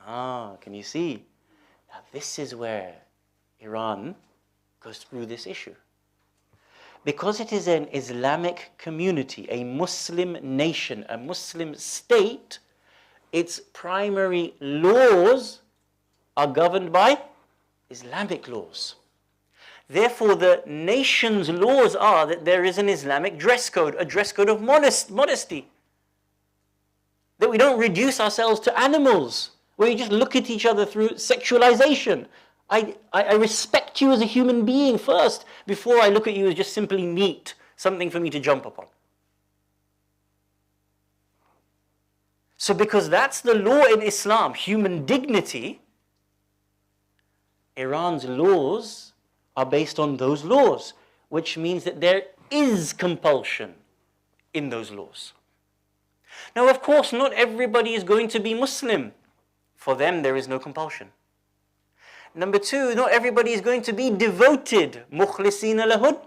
Can you see? Now this is where Iran goes through this issue. Because it is an Islamic community, a Muslim nation, a Muslim state, its primary laws are governed by Islamic laws. Therefore, the nation's laws are that there is an Islamic dress code, a dress code of modesty. That we don't reduce ourselves to animals, where you just look at each other through sexualization. I respect you as a human being first, before I look at you as just simply meat, something for me to jump upon. So because that's the law in Islam, human dignity, Iran's laws are based on those laws, which means that there is compulsion in those laws. Now, of course, not everybody is going to be Muslim. For them, there is no compulsion. Number two, not everybody is going to be devoted. مُخْلِصِينَ لَهُ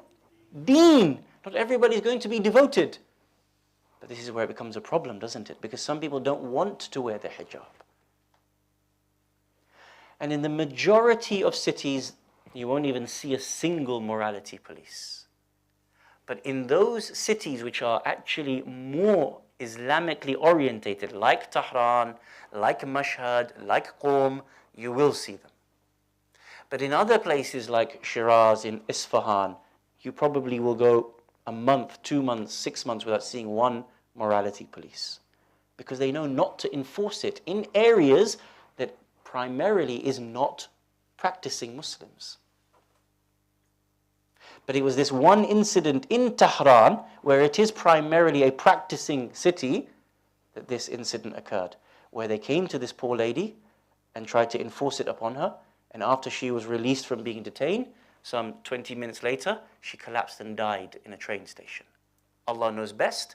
Deen. Not everybody is going to be devoted. But this is where it becomes a problem, doesn't it? Because some people don't want to wear the hijab. And in the majority of cities, you won't even see a single morality police. But in those cities which are actually more Islamically orientated, like Tehran, like Mashhad, like Qum, you will see them. But in other places like Shiraz, in Isfahan, you probably will go a month, 2 months, 6 months without seeing one morality police. Because they know not to enforce it in areas that primarily is not practicing Muslims. But it was this one incident in Tehran, where it is primarily a practicing city, that this incident occurred, where they came to this poor lady and tried to enforce it upon her, and after she was released from being detained, some 20 minutes later, she collapsed and died in a train station. Allah knows best,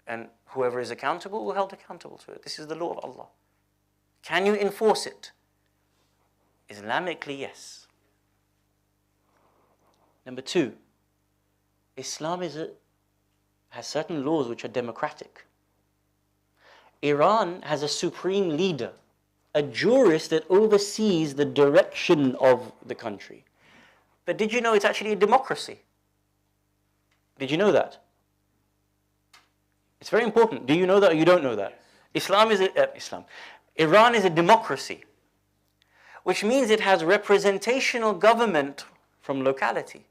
and whoever is accountable will be held accountable to it. This is the law of Allah. Can you enforce it? Islamically, yes. Number two, Islam has certain laws which are democratic. Iran has a supreme leader, a jurist that oversees the direction of the country. But did you know it's actually a democracy? Did you know that? It's very important. Do you know that or you don't know that? Iran is a democracy, which means it has representational government from locality,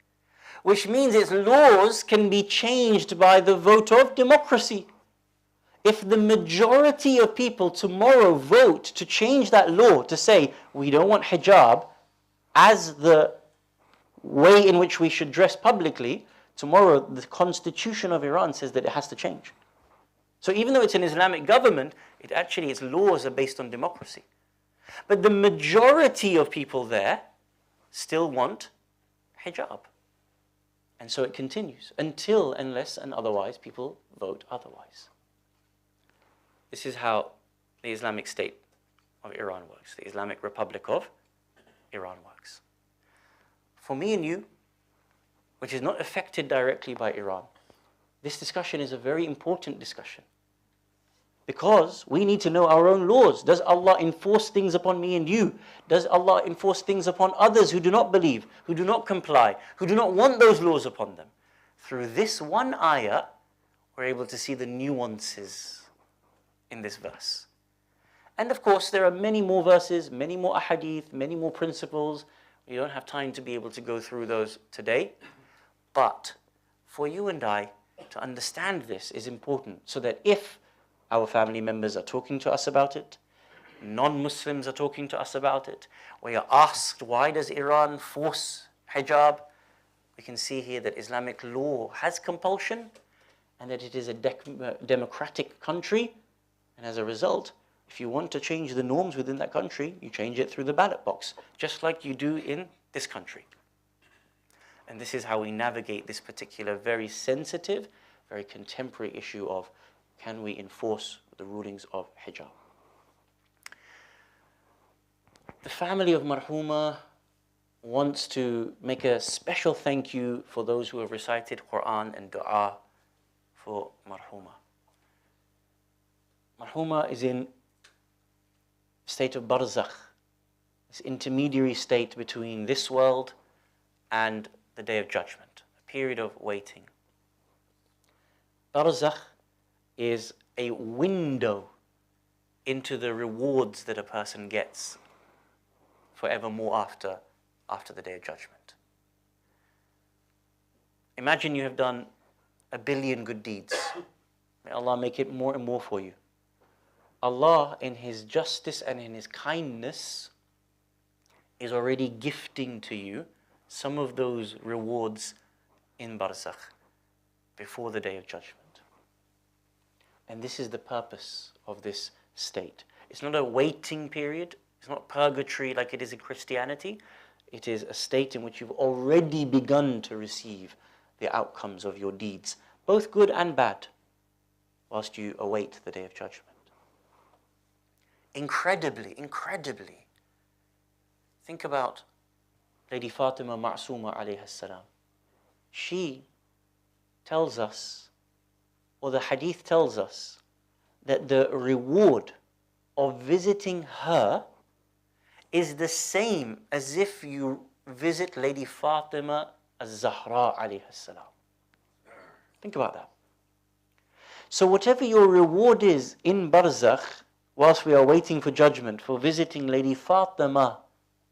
which means its laws can be changed by the vote of democracy. If the majority of people tomorrow vote to change that law to say, we don't want hijab as the way in which we should dress publicly, tomorrow the constitution of Iran says that it has to change. So even though it's an Islamic government, its laws are based on democracy. But the majority of people there still want hijab. And so it continues until, unless and otherwise, people vote otherwise. This is how the Islamic State of Iran works, the Islamic Republic of Iran works. For me and you, which is not affected directly by Iran, this discussion is a very important discussion. Because we need to know our own laws. Does Allah enforce things upon me and you? Does Allah enforce things upon others who do not believe, who do not comply, who do not want those laws upon them? Through this one ayah, we're able to see the nuances in this verse. And of course, there are many more verses, many more ahadith, many more principles. We don't have time to be able to go through those today. But for you and I to understand this is important, so that if our family members are talking to us about it, non-Muslims are talking to us about it, we are asked, why does Iran force hijab? We can see here that Islamic law has compulsion and that it is a democratic country, and as a result, If you want to change the norms within that country, you change it through the ballot box, just like you do in this country. And this is how we navigate this particular very sensitive, very contemporary issue of, can we enforce the rulings of hijab? The family of Marhuma wants to make a special thank you for those who have recited Quran and Dua for Marhuma. Marhuma is in a state of barzakh, this intermediary state between this world and the Day of Judgment, a period of waiting. Barzakh is a window into the rewards that a person gets forevermore after the Day of Judgment. Imagine you have done 1 billion good deeds. May Allah make it more and more for you. Allah, in His justice and in His kindness, is already gifting to you some of those rewards in barzakh before the Day of Judgment. And this is the purpose of this state. It's not a waiting period. It's not purgatory like it is in Christianity. It is a state in which you've already begun to receive the outcomes of your deeds, both good and bad, whilst you await the Day of Judgment. Incredibly, think about Lady Fatima Masuma alayha salam. She tells us, or the hadith tells us, that the reward of visiting her is the same as if you visit Lady Fatima al-Zahra alayha salam. Think about that. So whatever your reward is in barzakh, whilst we are waiting for judgment, for visiting Lady Fatima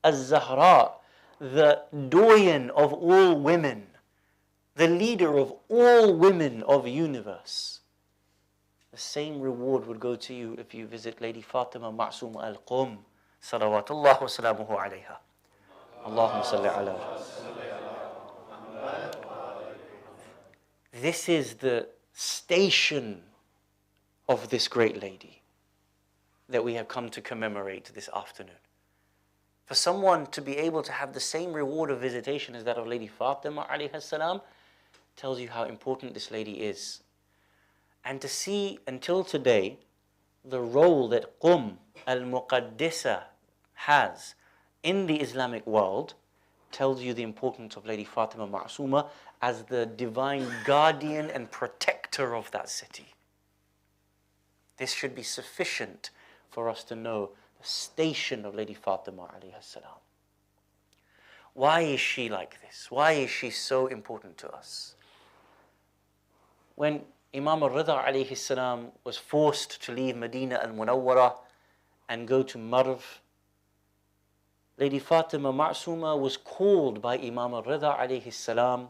al-Zahra, the doyen of all women, the leader of all women of the universe, the same reward would go to you if you visit Lady Fatima Masuma al-Qum, salawatullah wa salamuhu alayha. Allahumma salli ala. This is the station of this great lady that we have come to commemorate this afternoon. For someone to be able to have the same reward of visitation as that of Lady Fatima alayha salam tells you how important this lady is. And to see until today the role that Qum al-Muqaddisa has in the Islamic world tells you the importance of Lady Fatima Masuma as the divine guardian and protector of that city. This should be sufficient for us to know the station of Lady Fatima alayha salam. Why is she like this? Why is she so important to us? When Imam al-Rida alayhi salam was forced to leave Medina al-Munawwara and go to Marv, Lady Fatima Masuma was called by Imam al-Rida alayhi salam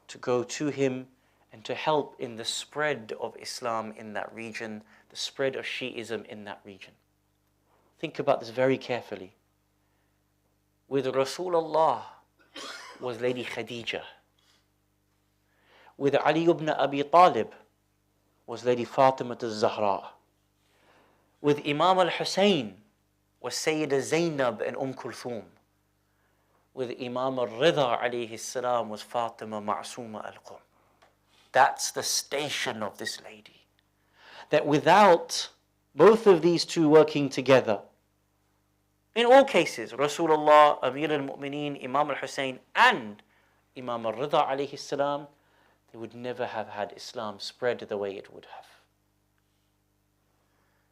to go to him and to help in the spread of Islam in that region, the spread of Shi'ism in that region. Think about this very carefully. With Rasulullah was Lady Khadija. With Ali ibn Abi Talib was Lady Fatima al-Zahra. With Imam al-Hussein was Sayyida Zainab and Kulthum. With Imam al-Rida alayhi salam was Fatima Masuma al-Qum. That's the station of this lady. That without both of these two working together, in all cases, Rasulullah, Amir al-Mu'mineen, Imam al-Hussein and Imam al-Rida alayhi salam, they would never have had Islam spread the way it would have.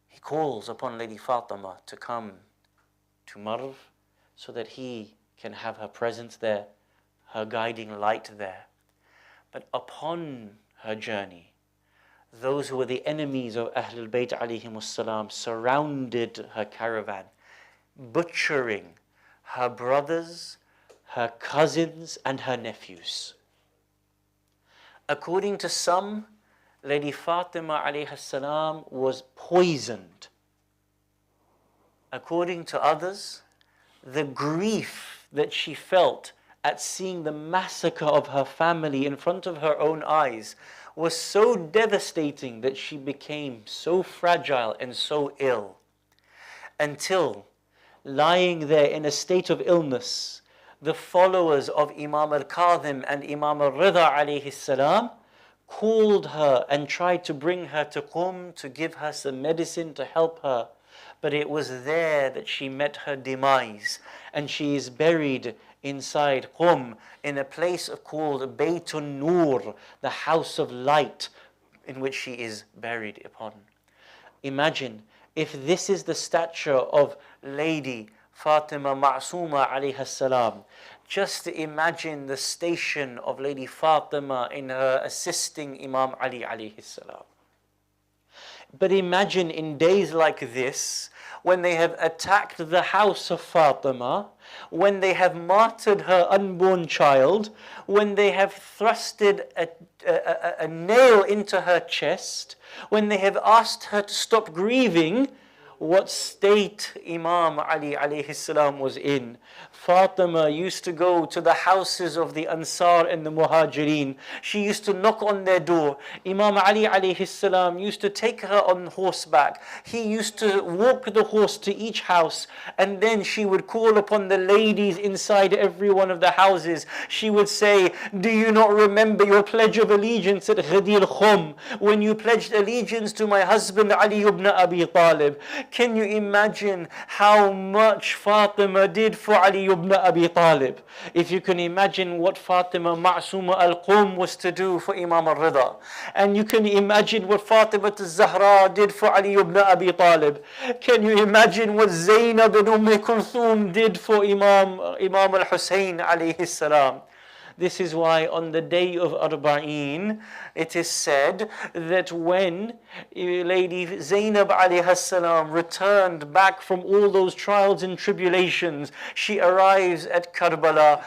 He calls upon Lady Fatima to come to Marv so that he can have her presence there, her guiding light there. But upon her journey, those who were the enemies of Ahlul Bayt alayhimus salam surrounded her caravan, butchering her brothers, her cousins, and her nephews. According to some, Lady Fatima alayhi salam was poisoned. According to others, the grief that she felt at seeing the massacre of her family in front of her own eyes was so devastating that she became so fragile and so ill until, lying there in a state of illness, the followers of Imam al-Kadhim and Imam al-Rida alayhi salam called her and tried to bring her to Qum to give her some medicine to help her. But it was there that she met her demise, and she is buried inside Qum in a place called Baytun Nur, the house of light, in which she is buried upon. Imagine if this is the stature of Lady Fatima Masuma alayha salam. Just imagine the station of Lady Fatima in her assisting Imam Ali alayhi salam. But imagine in days like this, when they have attacked the house of Fatima, when they have martyred her unborn child, when they have thrusted a nail into her chest, when they have asked her to stop grieving, what state Imam Ali alayhi salam was in. Fatima used to go to the houses of the Ansar and the Muhajirin. She used to knock on their door. Imam Ali alayhi salam used to take her on horseback. He used to walk the horse to each house, and then she would call upon the ladies inside every one of the houses. She would say, "Do you not remember your pledge of allegiance at Ghadir Khum, when you pledged allegiance to my husband Ali ibn Abi Talib?" Can you imagine how much Fatima did for Ali ibn Abi Talib? If you can imagine what Fatima Ma'suma al-Qum was to do for Imam al-Rida, and you can imagine what Fatima al-Zahra did for Ali ibn Abi Talib, can you imagine what Zainab and Kulthum did for Imam al-Hussein alayhi salam? This is why on the day of Arba'een, it is said that when Lady Zainab alayhi salam returned back from all those trials and tribulations, she arrives at Karbala,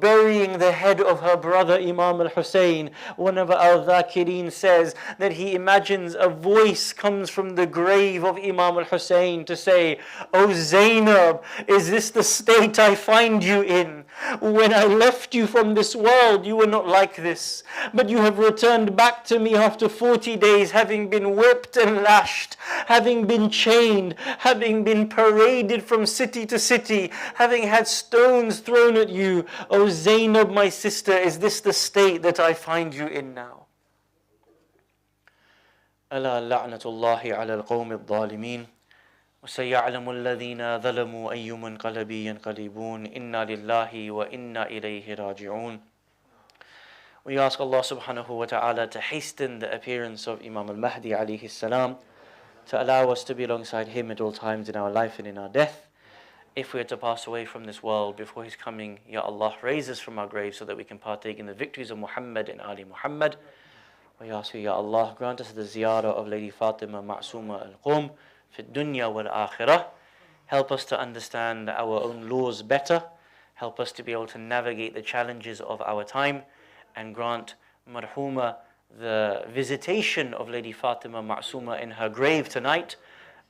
burying the head of her brother Imam al-Hussein. One of al-Dhakirin says that he imagines a voice comes from the grave of Imam al-Hussein to say, "O Zainab, is this the state I find you in? When I left you from this world, you were not like this, but you have returned back to me after 40 days, having been whipped and lashed, having been chained, having been paraded from city to city, having had stones thrown at you. O Zainab, my sister, is this the state that I find you in now?" ألا لعنة الله على القوم الظالمين وسيعلم الذين ظلموا أي منقلب ينقلبون إنا لله وإنا إليه راجعون. We ask Allah subhanahu wa ta'ala to hasten the appearance of Imam al-Mahdi alayhi salam, to allow us to be alongside him at all times in our life and in our death. If we are to pass away from this world before his coming, Ya Allah, raise us from our graves so that we can partake in the victories of Muhammad and Ali Muhammad. We ask you, Ya Allah, grant us the ziyarah of Lady Fatima Ma'suma al-Qum fi dunya wal akhirah. Help us to understand our own laws better. Help us to be able to navigate the challenges of our time, and grant Marhuma the visitation of Lady Fatima Ma'suma in her grave tonight,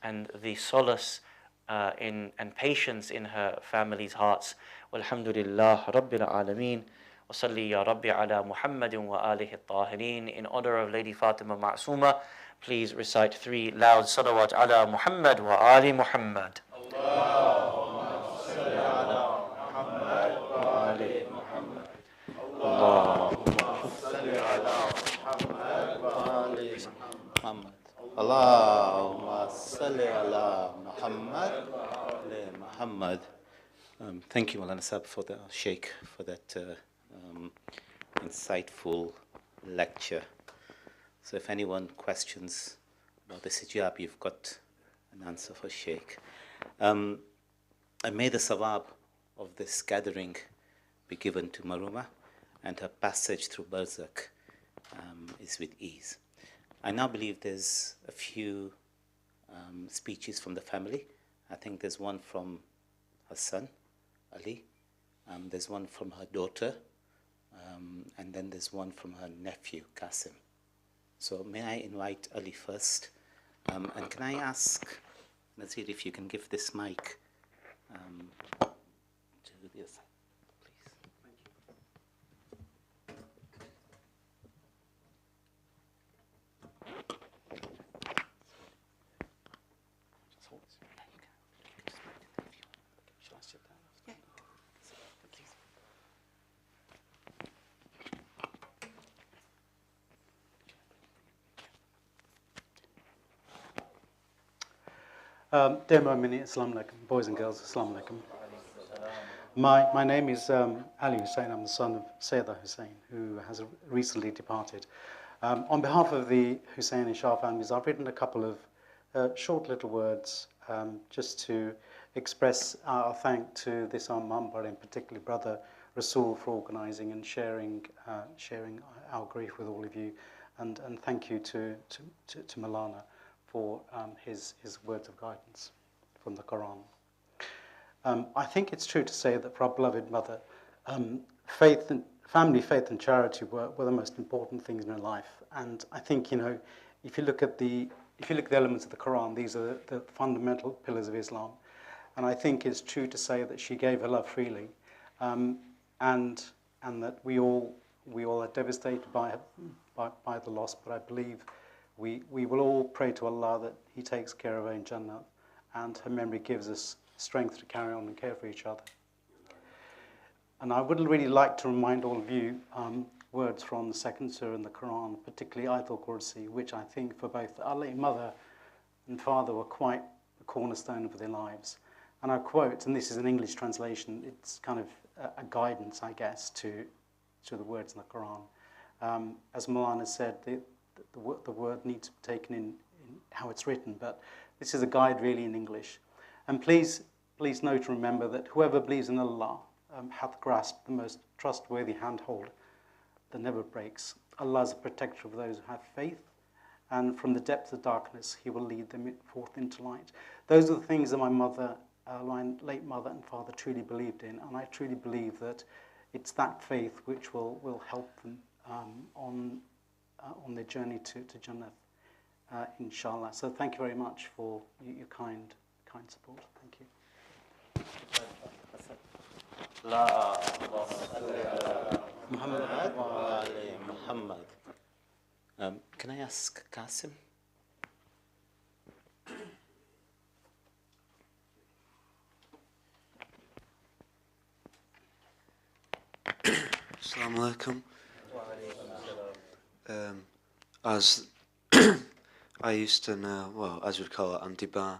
and the solace and patience in her family's hearts. Walhamdulillah Rabbil Alameen. Wa salli ya Rabbi ala Muhammadin wa alihi at-tahirin. In honor of Lady Fatima Ma'suma, please recite 3 loud salawat ala Muhammad wa ali Muhammad. Allahumma salli ala Muhammad wa ali Muhammad. Allahumma salli ala Muhammad wa ali Muhammad. Allahumma salli ala Muhammad wa ali Muhammad. Thank you, Maulana Sahib, for the Sheikh, for that insightful lecture. So if anyone questions about this hijab, you've got an answer for Sheikh. And may the sawab of this gathering be given to Marhuma, and her passage through Barzakh is with ease. I now believe there's a few speeches from the family. I think there's one from her son, Ali. There's one from her daughter. And then there's one from her nephew, Qasim. So may I invite Ali first? And can I ask Nazir if you can give this mic to the other side, please? Thank you. Dear Mu'mini, Assalamu alaikum. Boys and girls, Assalamu alaikum. My name is Ali Hussain. I'm the son of Saeeda Hussain, who has recently departed. On behalf of the Hussain and Shah families, I've written a couple of short little words just to express our thanks to this imambargh, and particularly Brother Rasul, for organising and sharing our grief with all of you, and thank you to Maulana for his words of guidance from the Quran. I think it's true to say that for our beloved mother, family, faith and charity were the most important things in her life. And I think, if you look at the elements of the Quran, these are the fundamental pillars of Islam. And I think it's true to say that she gave her love freely, and that we all are devastated by the loss. But I believe we will all pray to Allah that He takes care of her in Jannah, and her memory gives us strength to carry on and care for each other. And I would really like to remind all of you words from the second surah in the Quran, particularly Ayatul Kursi, which I think for both our late mother and father were quite a cornerstone of their lives. And I quote, and this is an English translation, it's kind of a guidance, I guess, to the words in the Quran. As Maulana said, the word needs to be taken in how it's written, but this is a guide really in English. And please note and remember that whoever believes in Allah hath grasped the most trustworthy handhold that never breaks. Allah is a protector of those who have faith, and from the depths of darkness He will lead them forth into light. Those are the things that my mother, late mother and father truly believed in, and I truly believe that it's that faith which will help them on their journey to Jannah, inshallah. So thank you very much for your kind support. Thank you. Muhammad. Can I ask Qasim? Assalamu alaikum. As I used to know, well, as we'd call it, Antibar,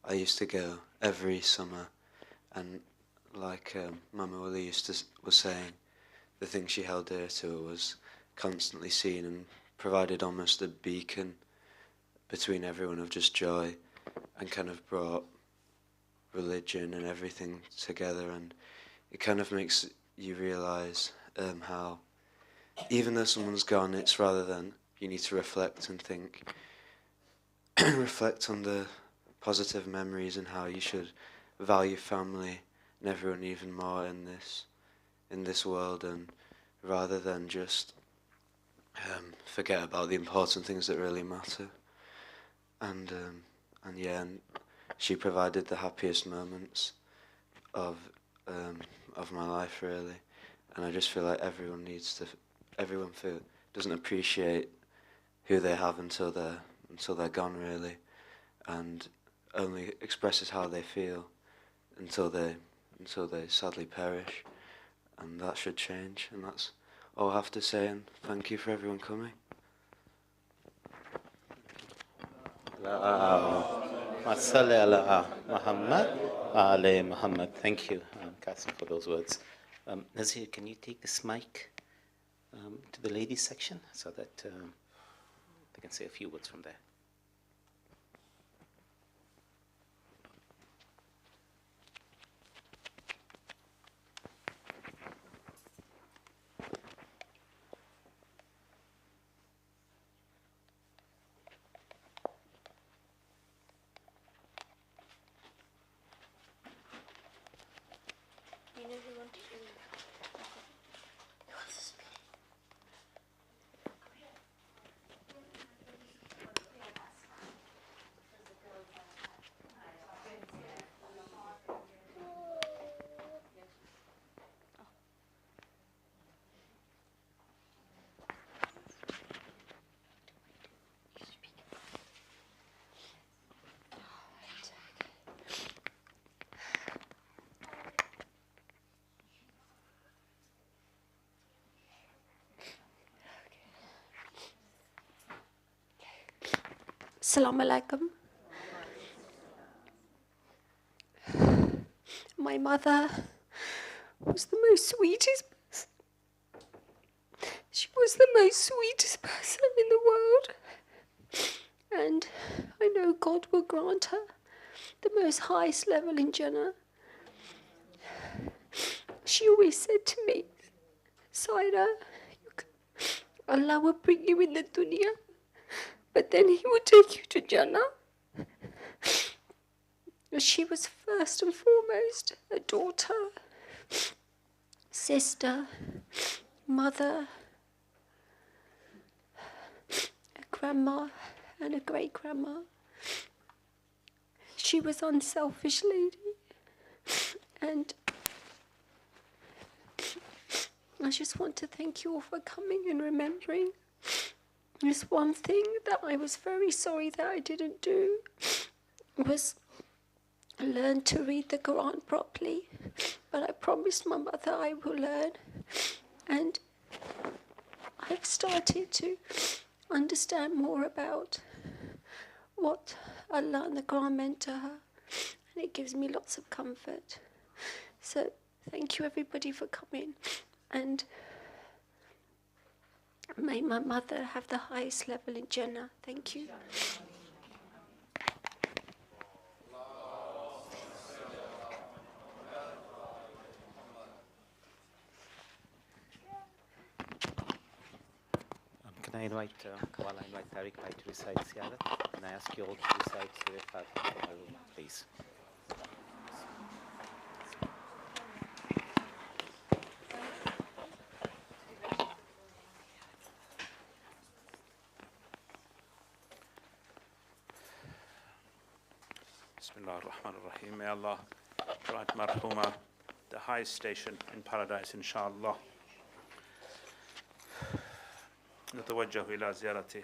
I used to go every summer, and like Mama Willie was saying, the thing she held dear to her was constantly seen and provided almost a beacon between everyone of just joy, and kind of brought religion and everything together. And it kind of makes you realise how even though someone's gone, it's rather than you need to reflect and think, reflect on the positive memories and how you should value family and everyone even more in this world, and rather than just forget about the important things that really matter. And she provided the happiest moments of my life, really. And I just feel like everyone doesn't appreciate who they have until they're gone, really, and only expresses how they feel until they sadly perish. And that should change, and that's all I have to say, and thank you for everyone coming. Muhammad. Thank you, Qasim, for those words. Nazir, can you take this mic to the ladies section so that they can say a few words from there? Assalamu alaikum. my mother was the most sweetest person. She was the most sweetest person in the world. And I know God will grant her the most highest level in Jannah. She always said to me, Saeeda, Allah will bring you in the dunya, but then He will take you to Jannah. She was first and foremost a daughter, sister, mother, a grandma, and a great-grandma. She was an unselfish lady, and I just want to thank you all for coming and remembering. There's one thing that I was very sorry that I didn't do, was learn to read the Quran properly, but I promised my mother I will learn, and I've started to understand more about what Allah and the Quran meant to her, and it gives me lots of comfort. So thank you everybody for coming, and may my mother have the highest level in Jannah. Thank you. Can I invite, while I invite Tariq Bhai to recite Siyadat, can I ask you all to recite Surah Fatiha for Marhuma, please? Bismillah ar-Rahman ar-Rahim. May Allah grant Marhuma the highest station in paradise, inshallah. نتوجه إلى زيارة